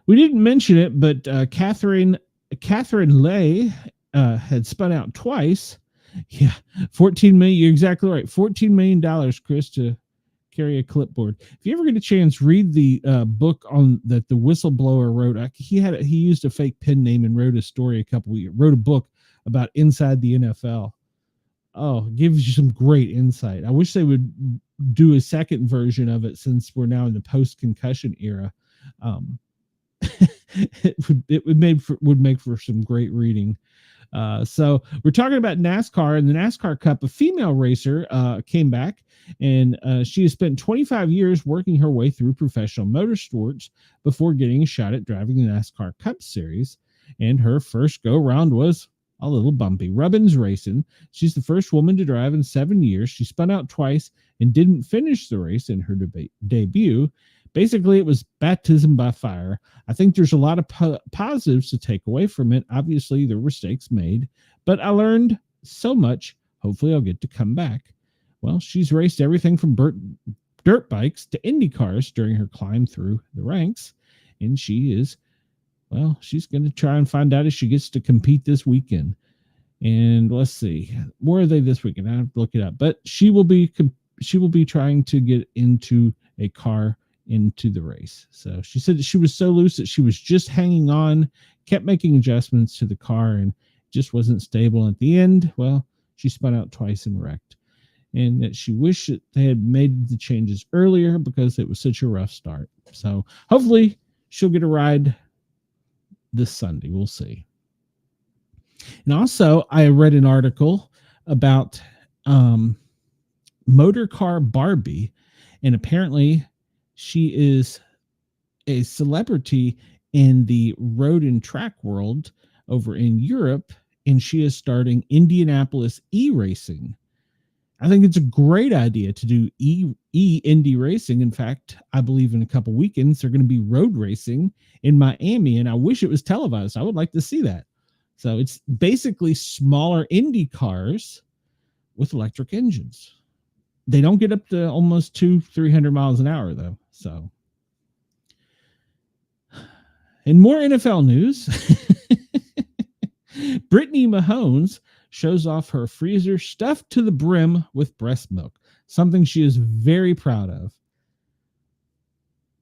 We didn't mention it, but Catherine Lay had spun out twice. Yeah, $14 million. You're exactly right. $14 million, Chris, to carry a clipboard. If you ever get a chance, read the book on that the whistleblower wrote. He used a fake pen name and wrote a story wrote a book about inside the NFL. Oh, gives you some great insight. I wish they would do a second version of it since we're now in the post-concussion era. It would make for some great reading. So we're talking about NASCAR and the NASCAR Cup. A female racer came back, and she has spent 25 years working her way through professional motorsports before getting a shot at driving the NASCAR Cup Series. And her first go-round was a little bumpy. Rubbins Racing. She's the first woman to drive in 7 years. She spun out twice and didn't finish the race in her debut. Basically, it was baptism by fire. I think there's a lot of positives to take away from it. Obviously, there were mistakes made, but I learned so much. Hopefully, I'll get to come back. Well, she's raced everything from dirt bikes to Indy cars during her climb through the ranks, and she's going to try and find out if she gets to compete this weekend. And let's see, where are they this weekend? I have to look it up, but she will be trying to get into a car into the race. So she said that she was so loose that she was just hanging on, kept making adjustments to the car, and just wasn't stable. And at the end, well, she spun out twice and wrecked. And that she wished that they had made the changes earlier because it was such a rough start. So hopefully she'll get a ride this Sunday. We'll see. And also, I read an article about motor car Barbie, and apparently she is a celebrity in the road and track world over in Europe, and she is starting Indianapolis e-racing. I think it's a great idea to do Indy racing. In fact, I believe in a couple weekends they're going to be road racing in Miami, and I wish it was televised. I would like to see that. So it's basically smaller Indy cars with electric engines. They don't get up to almost 200-300 miles an hour, though. So, in more NFL news, Brittany Mahomes shows off her freezer stuffed to the brim with breast milk, something she is very proud of.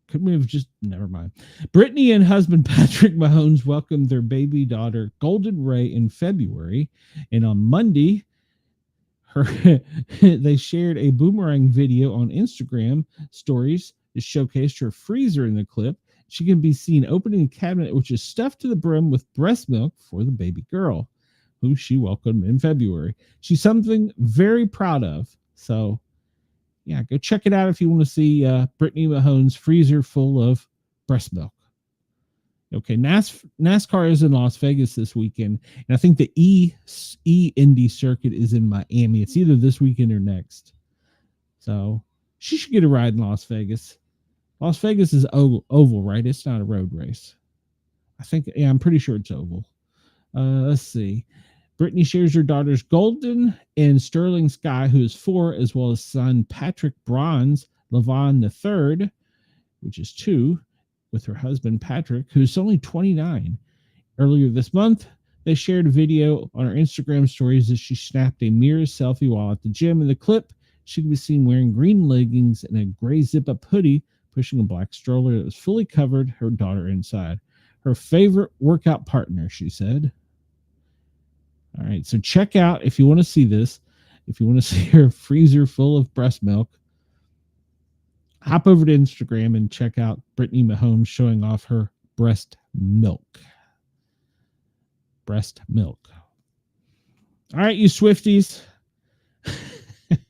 Could we have just, never mind. Brittany and husband Patrick Mahomes welcomed their baby daughter, Golden Ray, in February. And on Monday, they shared a boomerang video on Instagram stories that showcased her freezer in the clip. She can be seen opening a cabinet which is stuffed to the brim with breast milk for the baby girl, who she welcomed in February. She's something very proud of. So, yeah, go check it out if you want to see Brittany Mahomes' freezer full of breast milk. Okay, NASCAR is in Las Vegas this weekend, and I think the Indy circuit is in Miami. It's either this weekend or next. So she should get a ride in Las Vegas. Las Vegas is oval, right? It's not a road race. I'm pretty sure it's oval. Let's see. Brittany shares her daughters Golden and Sterling Sky, who is 4, as well as son Patrick Bronze Levon III, which is 2, with her husband Patrick, who's only 29. Earlier this month, they shared a video on her Instagram stories as she snapped a mirror selfie while at the gym. In the clip, she can be seen wearing green leggings and a gray zip-up hoodie, pushing a black stroller that was fully covered, her daughter inside. Her favorite workout partner, she said. All right, so check out, if you want to see this, if you want to see her freezer full of breast milk, hop over to Instagram and check out Brittany Mahomes showing off her breast milk. Breast milk. All right, you Swifties.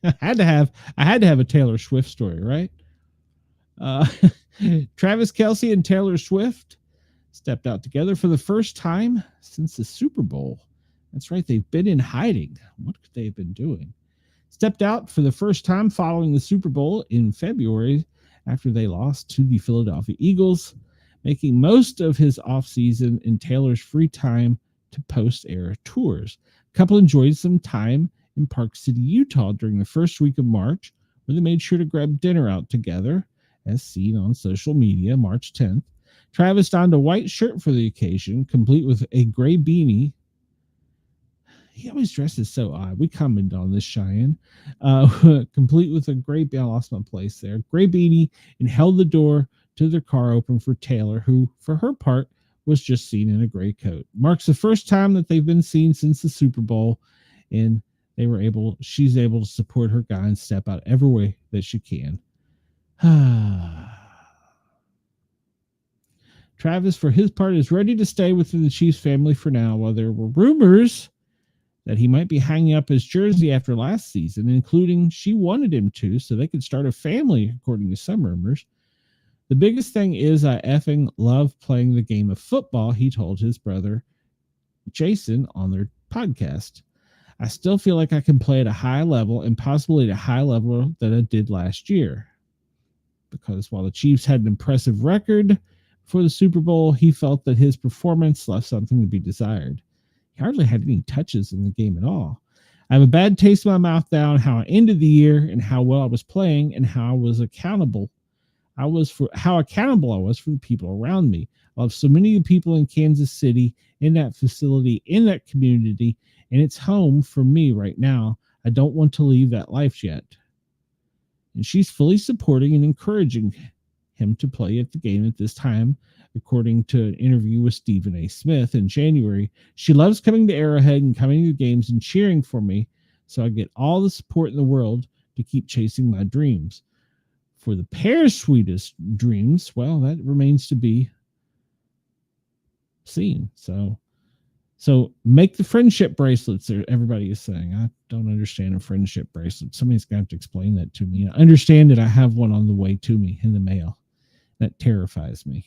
I had to have a Taylor Swift story, right? Travis Kelce and Taylor Swift stepped out together for the first time since the Super Bowl. That's right, they've been in hiding. What could they have been doing? Stepped out for the first time following the Super Bowl in February after they lost to the Philadelphia Eagles, making most of his offseason in Taylor's free time to post-era tours. The couple enjoyed some time in Park City, Utah during the first week of March, where they made sure to grab dinner out together, as seen on social media March 10th. Travis donned a white shirt for the occasion, complete with a gray beanie. He always dresses so odd. We commented on this, Cheyenne. Complete with a gray beanie. I lost my place there. Gray beanie, and held the door to their car open for Taylor, who, for her part, was just seen in a gray coat. Marks the first time that they've been seen since the Super Bowl, and she's able to support her guy and step out every way that she can. Travis, for his part, is ready to stay within the Chiefs family for now, while there were rumors that he might be hanging up his jersey after last season, including she wanted him to, so they could start a family, according to some rumors. The biggest thing is I effing love playing the game of football, he told his brother Jason on their podcast. I still feel like I can play at a high level, and possibly at a high level that I did last year. Because while the Chiefs had an impressive record for the Super Bowl, he felt that his performance left something to be desired. He hardly had any touches in the game at all. I have a bad taste in my mouth now on how I ended the year and how well I was playing and how accountable I was for the people around me. I love so many of the people in Kansas City, in that facility, in that community, and it's home for me right now. I don't want to leave that life yet. And she's fully supporting and encouraging him to play at the game at this time, according to an interview with Stephen A. Smith in January. She loves coming to Arrowhead and coming to the games and cheering for me, so I get all the support in the world to keep chasing my dreams. For the pair's sweetest dreams, well, that remains to be seen. So make the friendship bracelets, everybody is saying. I don't understand a friendship bracelet. Somebody's going to have to explain that to me. I understand that I have one on the way to me in the mail. That terrifies me.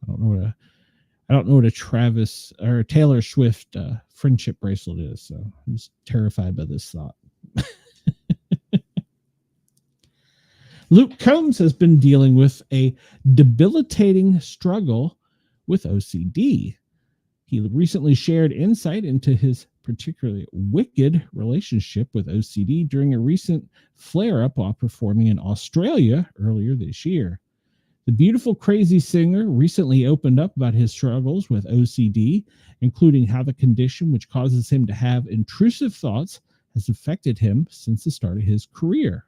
I don't know what a Travis or a Taylor Swift friendship bracelet is. So I'm just terrified by this thought. Luke Combs has been dealing with a debilitating struggle with OCD. He recently shared insight into his particularly wicked relationship with OCD during a recent flare-up while performing in Australia earlier this year. The beautiful, crazy singer recently opened up about his struggles with OCD, including how the condition, which causes him to have intrusive thoughts, has affected him since the start of his career.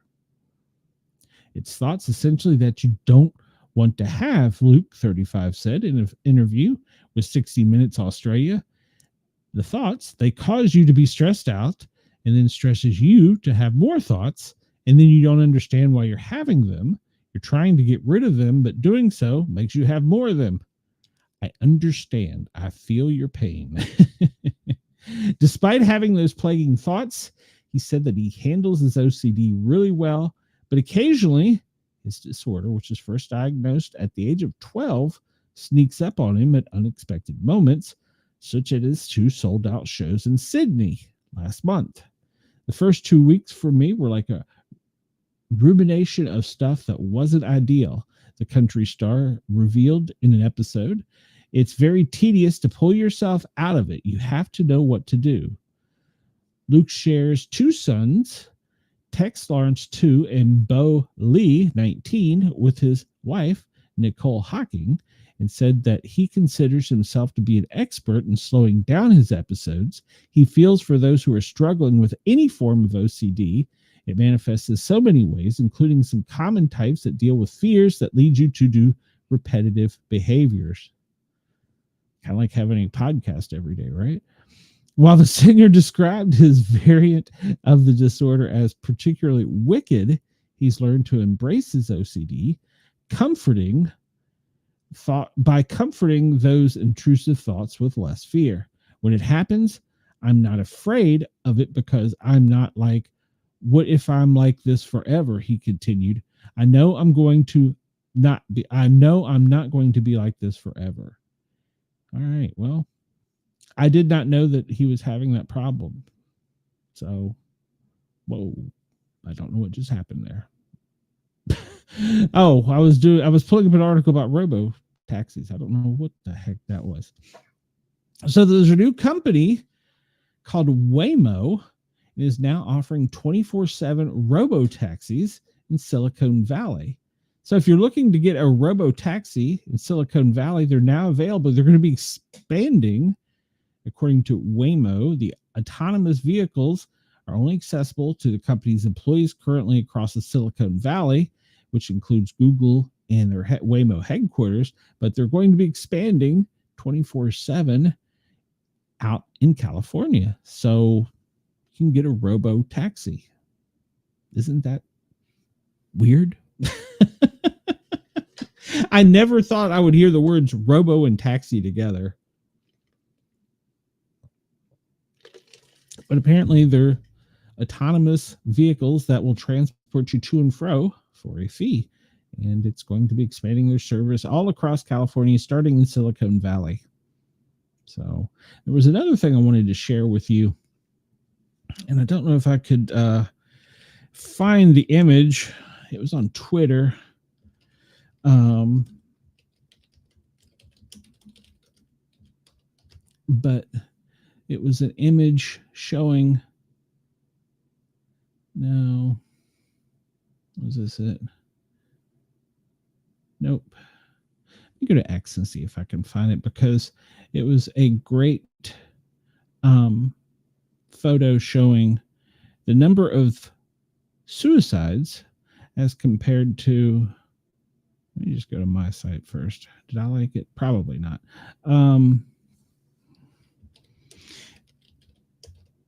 It's thoughts essentially that you don't want to have, Luke, 35, said in an interview with 60 Minutes Australia. The thoughts, they cause you to be stressed out, and then stresses you to have more thoughts, and then you don't understand why you're having them. You're trying to get rid of them, but doing so makes you have more of them. I understand. I feel your pain. Despite having those plaguing thoughts, he said that he handles his OCD really well, but occasionally his disorder, which was first diagnosed at the age of 12, sneaks up on him at unexpected moments, such as his 2 sold-out shows in Sydney last month. The first 2 weeks for me were like a rumination of stuff that wasn't ideal, the country star revealed in an episode. It's very tedious to pull yourself out of it. You have to know what to do. Luke shares 2 sons, Tex Lawrence 2 and Bo Lee 19, with his wife, Nicole Hocking, and said that he considers himself to be an expert in slowing down his episodes. He feels for those who are struggling with any form of OCD. It manifests in so many ways, including some common types that deal with fears that lead you to do repetitive behaviors. Kind of like having a podcast every day, right? While the singer described his variant of the disorder as particularly wicked, he's learned to embrace his OCD, comforting those intrusive thoughts with less fear. When it happens, I'm not afraid of it because I'm not like, what if I'm like this forever? He continued. I know I'm not going to be like this forever. All right. Well, I did not know that he was having that problem. So, whoa, I don't know what just happened there. Oh, I was pulling up an article about robo taxis. I don't know what the heck that was. So there's a new company called Waymo. It is now offering 24/7 robo taxis in Silicon Valley. So if you're looking to get a robo taxi in Silicon Valley, they're now available. They're going to be expanding. According to Waymo, the autonomous vehicles are only accessible to the company's employees currently across the Silicon Valley, which includes Google and their Waymo headquarters, but they're going to be expanding 24/7 out in California. So you can get a robo taxi. Isn't that weird? I never thought I would hear the words robo and taxi together. But apparently they're autonomous vehicles that will transport you to and fro for a fee. And it's going to be expanding their service all across California, starting in Silicon Valley. So there was another thing I wanted to share with you. And I don't know if I could find the image. It was on Twitter. But it was an image showing. No. Was this it? Nope. Let me go to X and see if I can find it, because it was a great photo showing the number of suicides as compared to. Let me just go to my site first. Did I like it? Probably not.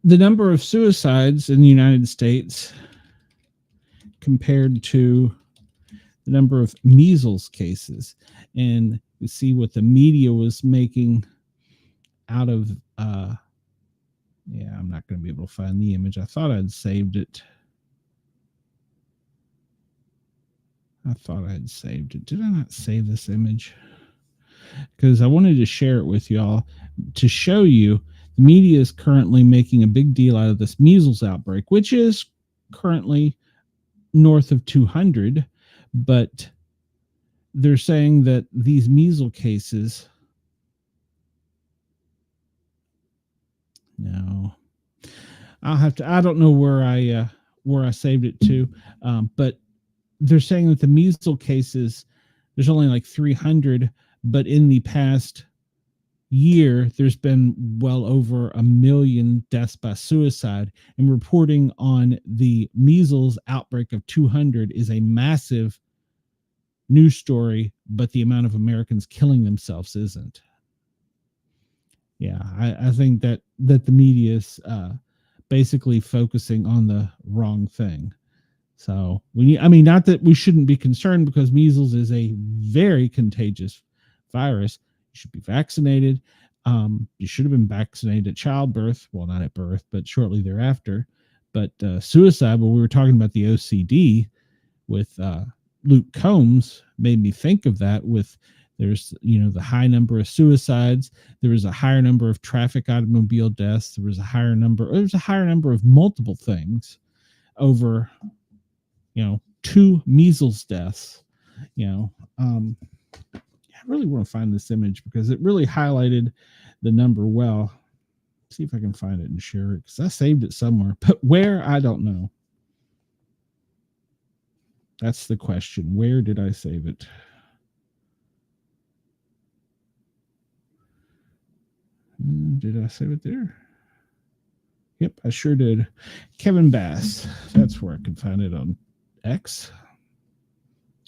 The number of suicides in the United States compared to the number of measles cases. And you see what the media was making out of, I'm not going to be able to find the image. I thought I'd saved it. Did I not save this image? Because I wanted to share it with y'all to show you the media is currently making a big deal out of this measles outbreak, which is currently north of 200, but they're saying that these measles cases. No, I don't know where I saved it to, but they're saying that the measles cases, there's only like 300, but in the past year, there's been well over 1 million deaths by suicide, and reporting on the measles outbreak of 200 is a massive news story, but the amount of Americans killing themselves isn't. Yeah, I think that the media is basically focusing on the wrong thing. So not that we shouldn't be concerned, because measles is a very contagious virus. You should be vaccinated. You should have been vaccinated at childbirth. Well, not at birth, but shortly thereafter. But suicide, well, we were talking about the OCD with Luke Combs, made me think of that. With there's the high number of suicides. There was a higher number of traffic automobile deaths. There was a higher number of multiple things over 2 measles deaths. I really want to find this image because it really highlighted the number well. See if I can find it and share it, because I saved it somewhere. But where, I don't know. That's the question. Where did I save it? Did I save it there? Yep, I sure did. Kevin Bass. That's where I can find it on X.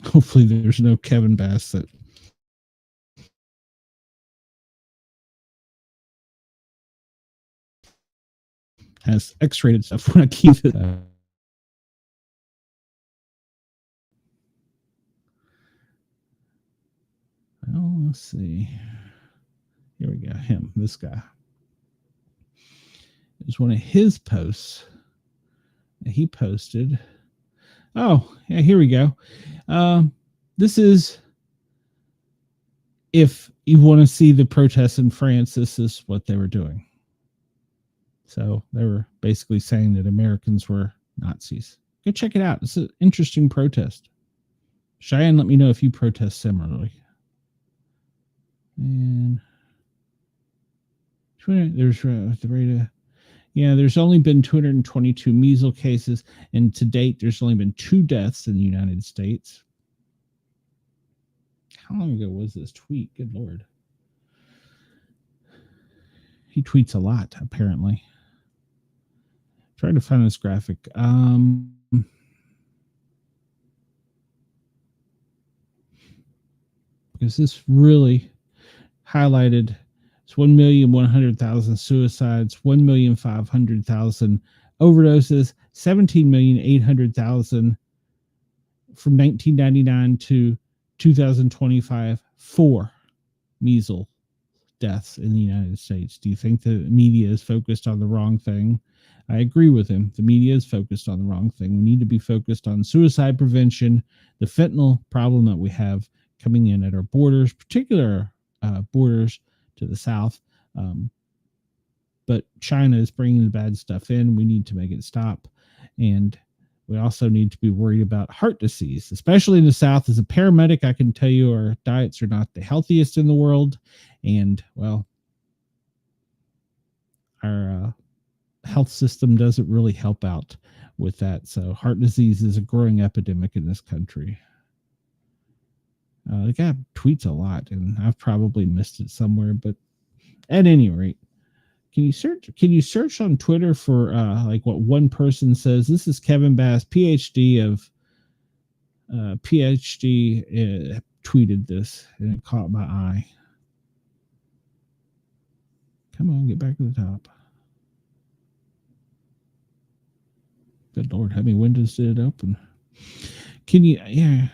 Hopefully there's no Kevin Bass that has X-rated stuff when I keep it. Oh, let's see. Here we go. Him, this guy. It's one of his posts that he posted. Oh, yeah, here we go. This is, if you want to see the protests in France, this is what they were doing. So they were basically saying that Americans were Nazis. Go check it out. It's an interesting protest. Cheyenne, let me know if you protest similarly. And there's the rate of, yeah, there's only been 222 measles cases, and to date, there's only been 2 deaths in the United States. How long ago was this tweet? Good Lord. He tweets a lot, apparently. Trying to find this graphic. Because this really highlighted, it's 1,100,000 suicides, 1,500,000 overdoses, 17,800,000 from 1999 to 2025, 4 measles deaths in the United States. Do you think the media is focused on the wrong thing? I agree with him. The media is focused on the wrong thing. We need to be focused on suicide prevention, the fentanyl problem that we have coming in at our borders, particular borders to the south. But China is bringing the bad stuff in. We need to make it stop. And we also need to be worried about heart disease, especially in the South. As a paramedic, I can tell you our diets are not the healthiest in the world. And, well, our health system doesn't really help out with that. So heart disease is a growing epidemic in this country. The guy tweets a lot, and I've probably missed it somewhere. But at any rate, Can you search on Twitter for like what one person says? This is Kevin Bass, PhD tweeted this, and it caught my eye. Come on, get back to the top. Good Lord, how many windows did it open? Can you, yeah.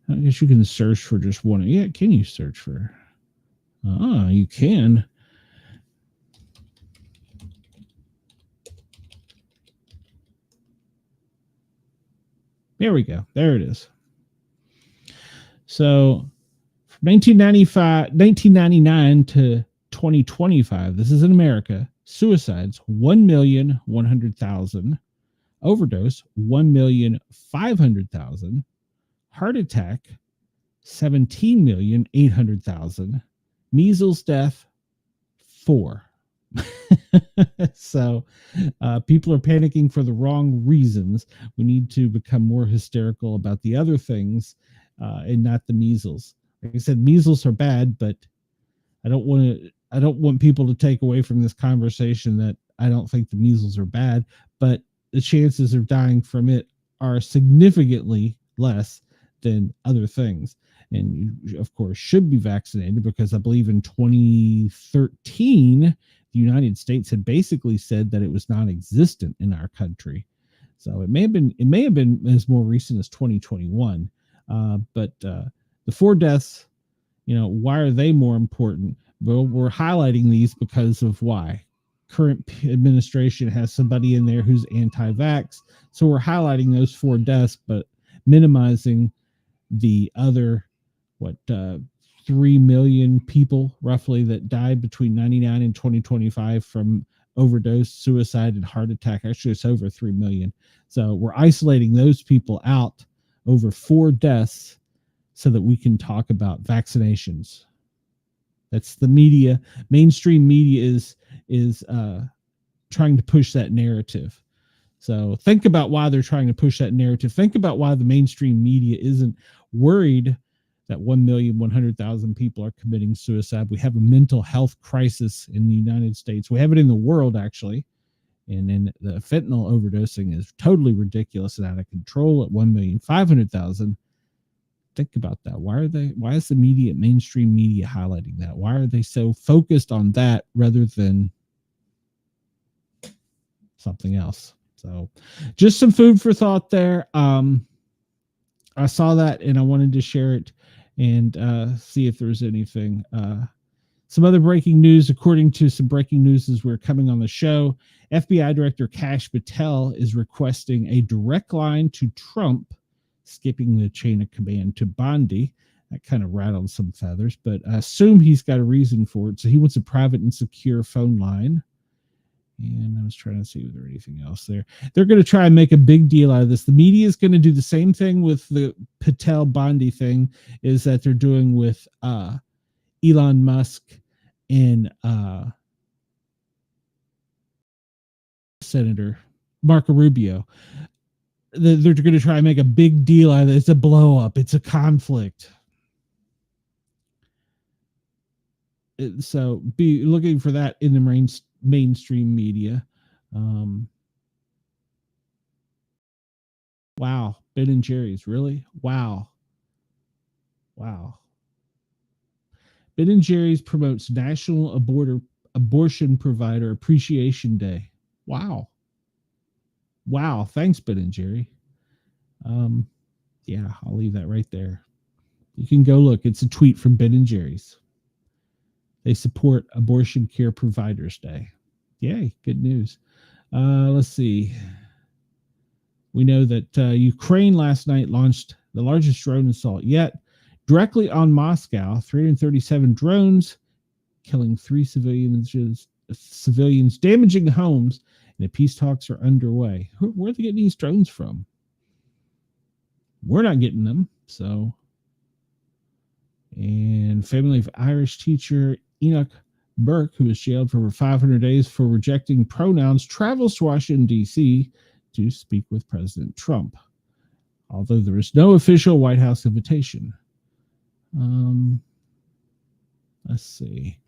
I guess you can search for just one. Yeah, can you search for? You can. There we go. There it is. So from 1999 to 2025, this is in America, suicides, 1,100,000, overdose, 1,500,000, heart attack, 17,800,000, measles death, 4. So people are panicking for the wrong reasons. We need to become more hysterical about the other things and not the measles. Like I said, measles are bad, but I don't want people to take away from this conversation that I don't think the measles are bad, but the chances of dying from it are significantly less than other things. And you, of course, should be vaccinated, because I believe in 2013, the United States had basically said that it was non-existent in our country. So it may have been as more recent as 2021. But the 4 deaths, why are they more important? Well, we're highlighting these because of why. Current administration has somebody in there who's anti-vax. So we're highlighting those 4 deaths, but minimizing the other 3 million people roughly that died between 99 and 2025 from overdose, suicide, and heart attack. Actually, it's over 3 million. So we're isolating those people out over 4 deaths so that we can talk about vaccinations. That's the media. Mainstream media is trying to push that narrative. So think about why they're trying to push that narrative. Think about why the mainstream media isn't worried that 1,100,000 people are committing suicide. We have a mental health crisis in the United States. We have it in the world, actually. And then the fentanyl overdosing is totally ridiculous and out of control at 1,500,000. Think about that. Why is the media, mainstream media, highlighting that? Why are they so focused on that rather than something else? So just some food for thought there. I saw that and I wanted to share it and see if there's anything. Some other breaking news, according to some breaking news as we're coming on the show, FBI Director Kash Patel is requesting a direct line to Trump, skipping the chain of command to Bondi. That kind of rattled some feathers, but I assume he's got a reason for it. So he wants a private and secure phone line. And I was trying to see if there's anything else there. They're going to try and make a big deal out of this. The media is going to do the same thing with the Patel Bondi thing, is that they're doing with Elon Musk and Senator Marco Rubio. They're going to try and make a big deal out of it. It's a blow up. It's a conflict. So be looking for that in the mainstream media. Wow. Ben and Jerry's, really? Wow. Ben and Jerry's promotes National Abortion Provider Appreciation Day. Wow. Thanks, Ben and Jerry. Yeah, I'll leave that right there. You can go look. It's a tweet from Ben and Jerry's. They support Abortion Care Providers Day. Yay, good news. Let's see. We know that Ukraine last night launched the largest drone assault yet, directly on Moscow. 337 drones, killing 3 civilians, damaging homes, and the peace talks are underway. Where are they getting these drones from? We're not getting them, so. And family of Irish teacher Enoch Burke, who was jailed for over 500 days for rejecting pronouns, travels to Washington, D.C. to speak with President Trump, although there is no official White House invitation. Let's see.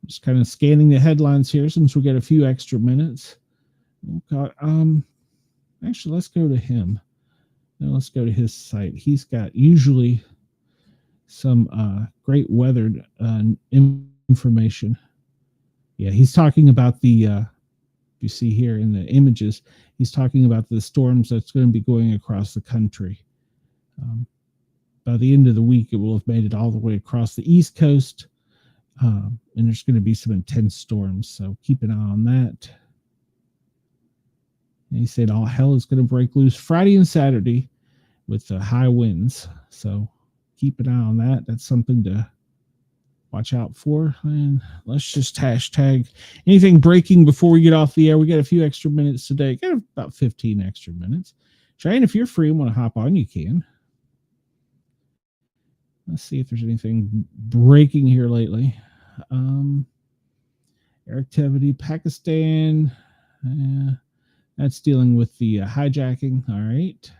Just kind of scanning the headlines here since we got a few extra minutes. Actually, let's go to him. Now let's go to his site. He's got usually some great weather information. Yeah, he's talking about the you see here in the images, he's talking about the storms that's going to be going across the country. By the end of the week, it will have made it all the way across the East Coast, and there's going to be some intense storms, so keep an eye on that. And he said all hell is going to break loose Friday and Saturday with the high winds, so keep an eye on that. That's something to watch out for. And let's just hashtag anything breaking before we get off the air. We got a few extra minutes today. Got about 15 extra minutes. Cheyenne, if you're free and want to hop on, you can. Let's see if there's anything breaking here lately. Activity, Pakistan. That's dealing with the hijacking. All right.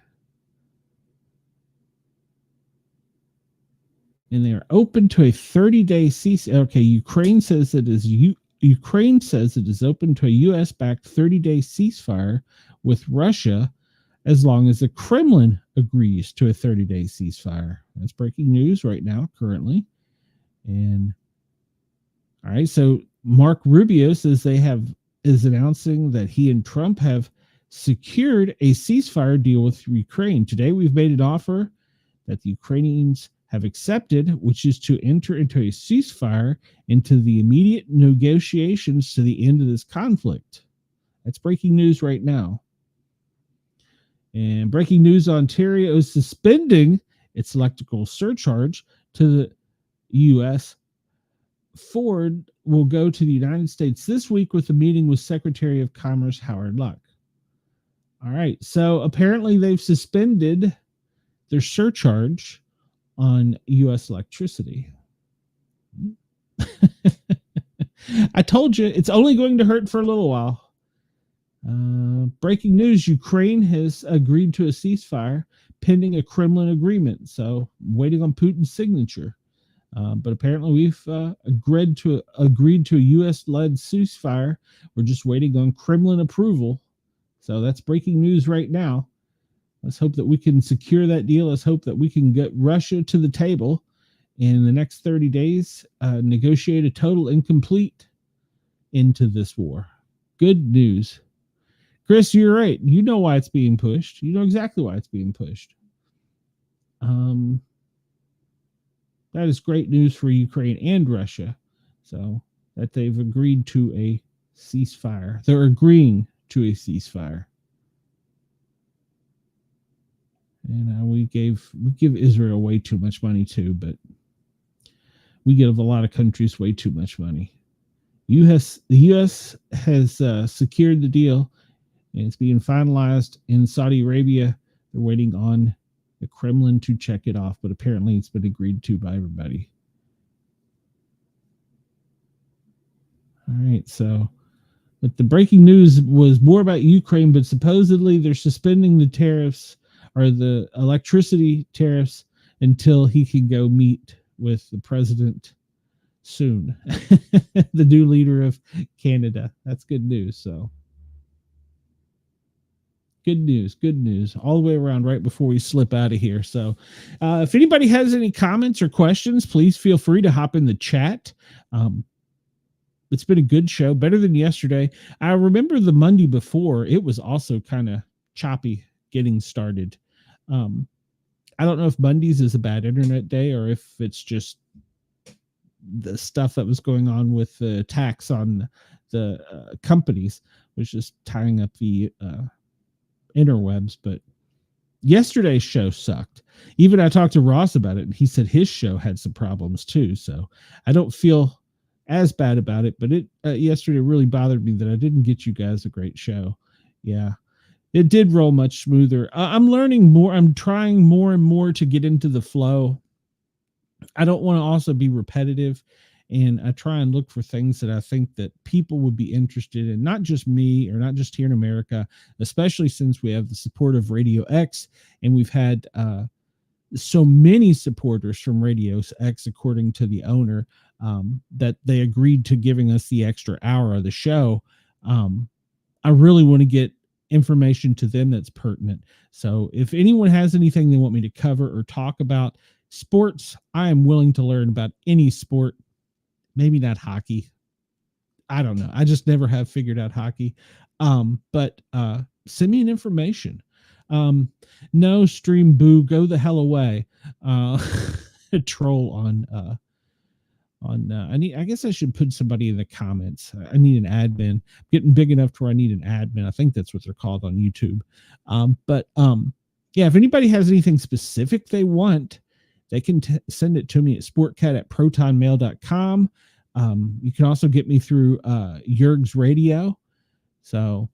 And they are open to a 30-day ceasefire. Okay, Ukraine says it is open to a U.S.-backed 30-day ceasefire with Russia as long as the Kremlin agrees to a 30-day ceasefire. That's breaking news right now, currently. And all right, so Mark Rubio says is announcing that he and Trump have secured a ceasefire deal with Ukraine. Today, we've made an offer that the Ukrainians have accepted, which is to enter into a ceasefire into the immediate negotiations to the end of this conflict. That's breaking news right now. And breaking news, Ontario is suspending its electrical surcharge to the U.S. Ford will go to the United States this week with a meeting with Secretary of Commerce Howard Luck. All right, so apparently they've suspended their surcharge on U.S. electricity. I told you, it's only going to hurt for a little while. Breaking news, Ukraine has agreed to a ceasefire pending a Kremlin agreement. So waiting on Putin's signature. But apparently we've agreed to a U.S.-led ceasefire. We're just waiting on Kremlin approval. So that's breaking news right now. Let's hope that we can secure that deal. Let's hope that we can get Russia to the table in the next 30 days, negotiate a total and complete end to this war. Good news. Chris, you're right. You know why it's being pushed. You know exactly why it's being pushed. That is great news for Ukraine and Russia. So that they've agreed to a ceasefire. They're agreeing to a ceasefire. And we give Israel way too much money too, but we give a lot of countries way too much money. The U.S. has secured the deal, and it's being finalized in Saudi Arabia. They're waiting on the Kremlin to check it off, but apparently it's been agreed to by everybody. All right, so but the breaking news was more about Ukraine, but supposedly they're suspending the tariffs or the electricity tariffs until he can go meet with the president soon, the new leader of Canada. That's good news. So good news all the way around right before we slip out of here. So if anybody has any comments or questions, please feel free to hop in the chat. It's been a good show, better than yesterday. I remember the Monday before, it was also kind of choppy getting started. I don't know if Mondays is a bad internet day or if it's just the stuff that was going on with the tax on the companies was just tying up the interwebs. But yesterday's show sucked. Even I talked to Ross about it, and he said his show had some problems too. So I don't feel as bad about it, but it yesterday really bothered me that I didn't get you guys a great show. Yeah, it did roll much smoother. I'm learning more. I'm trying more and more to get into the flow. I don't want to also be repetitive, and I try and look for things that I think that people would be interested in, not just me or not just here in America, especially since we have the support of Radio X, and we've had so many supporters from Radio X, according to the owner, that they agreed to giving us the extra hour of the show. I really want to get information to them that's pertinent. So if anyone has anything they want me to cover or talk about, sports, I am willing to learn about any sport. Maybe not hockey. I don't know. I just never have figured out hockey. But send me an information. No stream boo, go the hell away. A troll on I guess I should put somebody in the comments. I need an admin. I'm getting big enough to where I need an admin. I think that's what they're called on YouTube. Yeah, if anybody has anything specific they want, they can send it to me at sportcat@protonmail.com. You can also get me through Yerg's Radio. So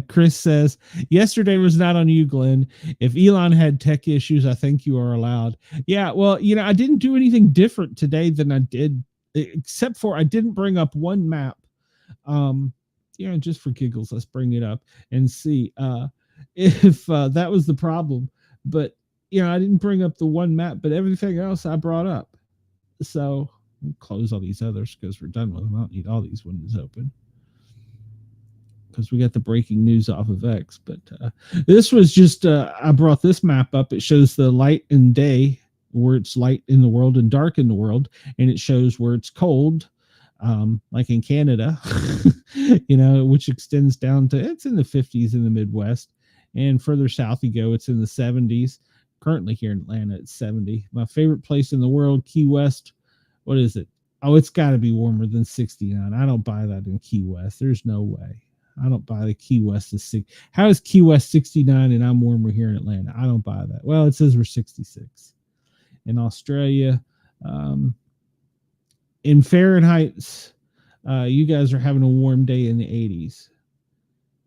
Chris says, yesterday was not on you, Glenn. If Elon had tech issues, I think you are allowed. Yeah, well, I didn't do anything different today than I did, except for I didn't bring up one map. Just for giggles, let's bring it up and see if that was the problem. But I didn't bring up the one map, but everything else I brought up. So we'll close all these others because we're done with them. I don't need all these windows open because we got the breaking news off of X. But this was just I brought this map up. It shows the light and day, where it's light in the world and dark in the world, and it shows where it's cold, like in Canada, which extends down to, it's in the 50s in the Midwest, and further south you go, it's in the 70s. Currently here in Atlanta, it's 70. My favorite place in the world, Key West. What is it? Oh, it's got to be warmer than 69. I don't buy that in Key West. There's no way. I don't buy the Key West is 6. How is Key West 69 and I'm warmer here in Atlanta? I don't buy that. Well, it says we're 66. In Australia, in Fahrenheit, you guys are having a warm day in the 80s.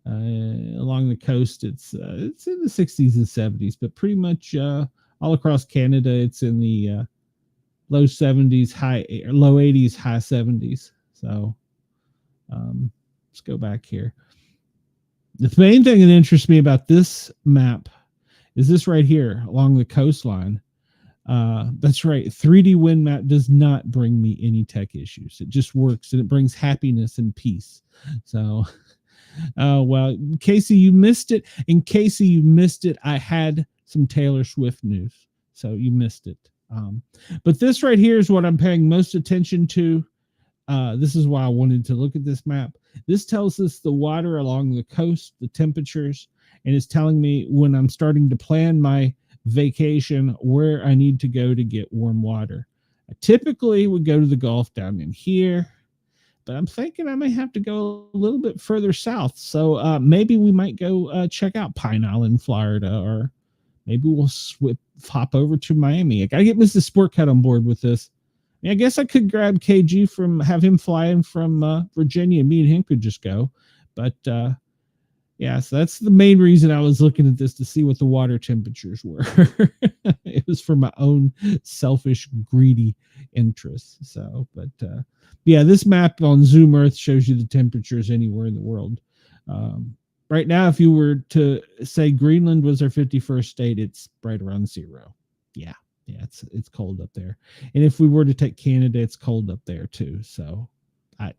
Along the coast, it's in the 60s and 70s, but pretty much all across Canada, it's in the low 70s, low 80s, high 70s. So let's go back here. The main thing that interests me about this map is this right here along the coastline. That's right. 3D wind map does not bring me any tech issues. It just works, and it brings happiness and peace. So, well, Casey, you missed it. In Casey, you missed it. I had some Taylor Swift news, so you missed it. But this right here is what I'm paying most attention to. This is why I wanted to look at this map. This tells us the water along the coast, the temperatures, and it's telling me when I'm starting to plan my vacation where I need to go to get warm water. I typically would go to the Gulf down in here, but I'm thinking I may have to go a little bit further south. So maybe we might go check out Pine Island, Florida, or maybe we'll hop over to Miami. I gotta get Mr. Sportcat on board with this. I guess I could grab KG have him fly in from Virginia. Me and him could just go. But yeah, so that's the main reason I was looking at this, to see what the water temperatures were. It was for my own selfish, greedy interests. So, but yeah, this map on Zoom Earth shows you the temperatures anywhere in the world. Right now, if you were to say Greenland was our 51st state, it's right around 0. Yeah. Yeah, it's cold up there. And if we were to take Canada, it's cold up there too. So I'm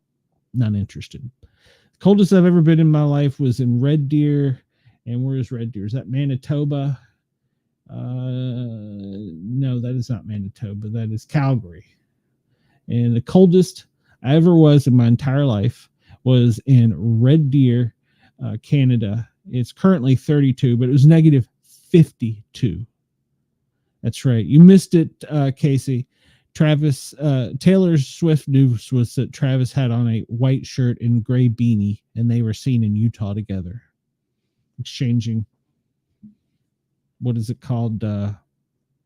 not interested. Coldest I've ever been in my life was in Red Deer. And where is Red Deer? Is that Manitoba? No, that is not Manitoba. That is Calgary. And the coldest I ever was in my entire life was in Red Deer, Canada. It's currently 32, but it was negative 52. That's right. You missed it, Casey. Taylor Swift news was that Travis had on a white shirt and gray beanie, and they were seen in Utah together, exchanging, what is it called?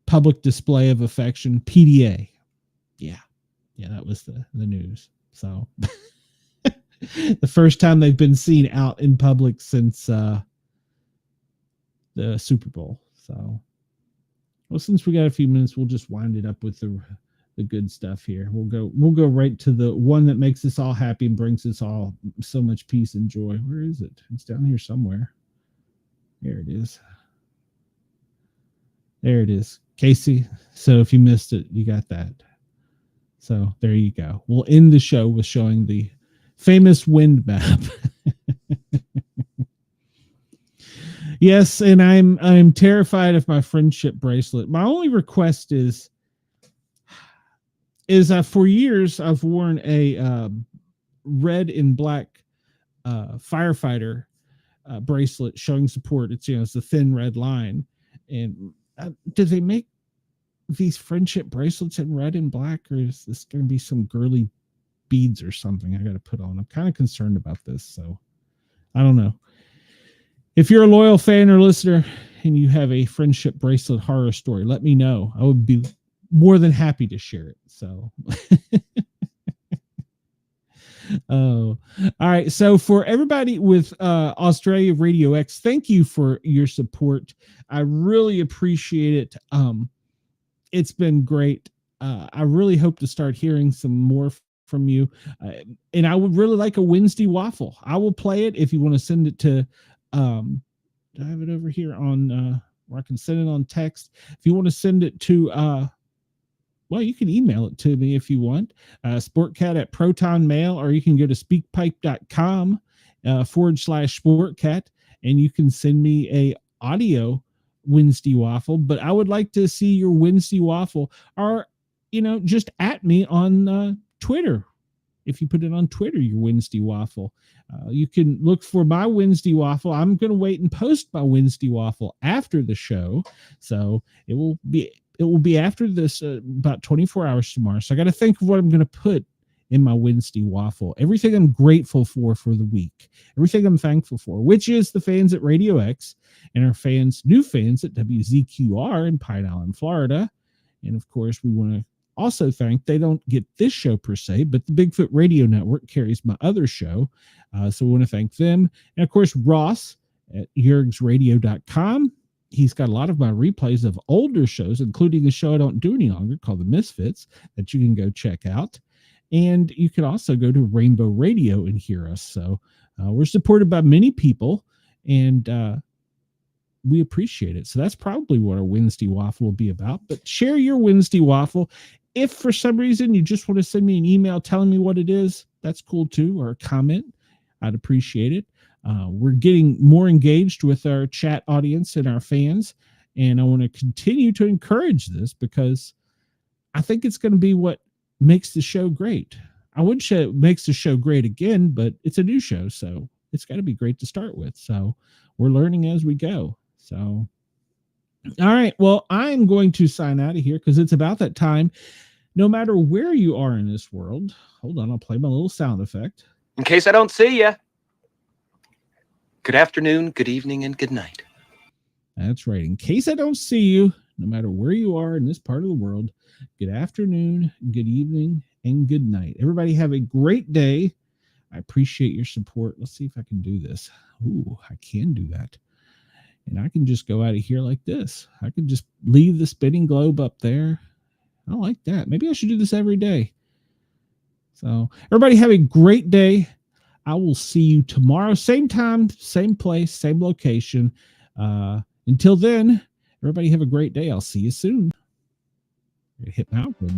Public display of affection, PDA. Yeah. Yeah, that was the news. So the first time they've been seen out in public since the Super Bowl. So, well, since we got a few minutes, we'll just wind it up with the good stuff here. We'll go right to the one that makes us all happy and brings us all so much peace and joy. Where is it? It's down here somewhere. There it is. There it is, Casey. So if you missed it, you got that. So there you go. We'll end the show with showing the famous wind map. Yes, and I'm terrified of my friendship bracelet. My only request is for years I've worn a red and black firefighter bracelet showing support. It's it's the thin red line. And do they make these friendship bracelets in red and black, or is this going to be some girly beads or something I got to put on? I'm kind of concerned about this, so I don't know. If you're a loyal fan or listener and you have a friendship bracelet horror story, let me know. I would be more than happy to share it. So, oh, all right. So for everybody with Australia Radio X, thank you for your support. I really appreciate it. It's been great. I really hope to start hearing some more from you. And I would really like a Wednesday waffle. I will play it if you want to send it to, do I have it over here on, or I can send it on text. If you want to send it to, well, you can email it to me if you want, sportcat at Proton Mail, or you can go to speakpipe.com /sportcat, and you can send me a audio Wednesday waffle. But I would like to see your Wednesday waffle, or, just at me on Twitter. If you put it on Twitter, your Wednesday waffle, you can look for my Wednesday waffle. I'm going to wait and post my Wednesday waffle after the show. So it will be after this, about 24 hours tomorrow. So I got to think of what I'm going to put in my Wednesday waffle. Everything I'm grateful for the week, everything I'm thankful for, which is the fans at Radio X and our new fans at WZQR in Pine Island, Florida. And of course, we want to also thank, they don't get this show per se, but the Bigfoot Radio Network carries my other show. So we want to thank them. And of course, Ross at yergsradio.com. he's got a lot of my replays of older shows, including a show I don't do any longer called The Misfits, that you can go check out. And you can also go to Rainbow Radio and hear us. So we're supported by many people, and we appreciate it. So that's probably what our Wednesday Waffle will be about. But share your Wednesday Waffle. If for some reason you just want to send me an email telling me what it is, that's cool too, or a comment. I'd appreciate it. We're getting more engaged with our chat audience and our fans, and I want to continue to encourage this because I think it's going to be what makes the show great. I wouldn't say it makes the show great again, but it's a new show, so it's got to be great to start with. So we're learning as we go. So, all right. Well, I'm going to sign out of here because it's about that time. No matter where you are in this world, hold on, I'll play my little sound effect. In case I don't see you. Good afternoon, good evening, and good night. That's right. In case I don't see you, no matter where you are in this part of the world, good afternoon, good evening, and good night. Everybody have a great day. I appreciate your support. Let's see if I can do this. Ooh, I can do that. And I can just go out of here like this. I can just leave the spinning globe up there. I like that. Maybe I should do this every day. So everybody have a great day. I will see you tomorrow. Same time, same place, same location. Until then, everybody have a great day. I'll see you soon. Hit my outro.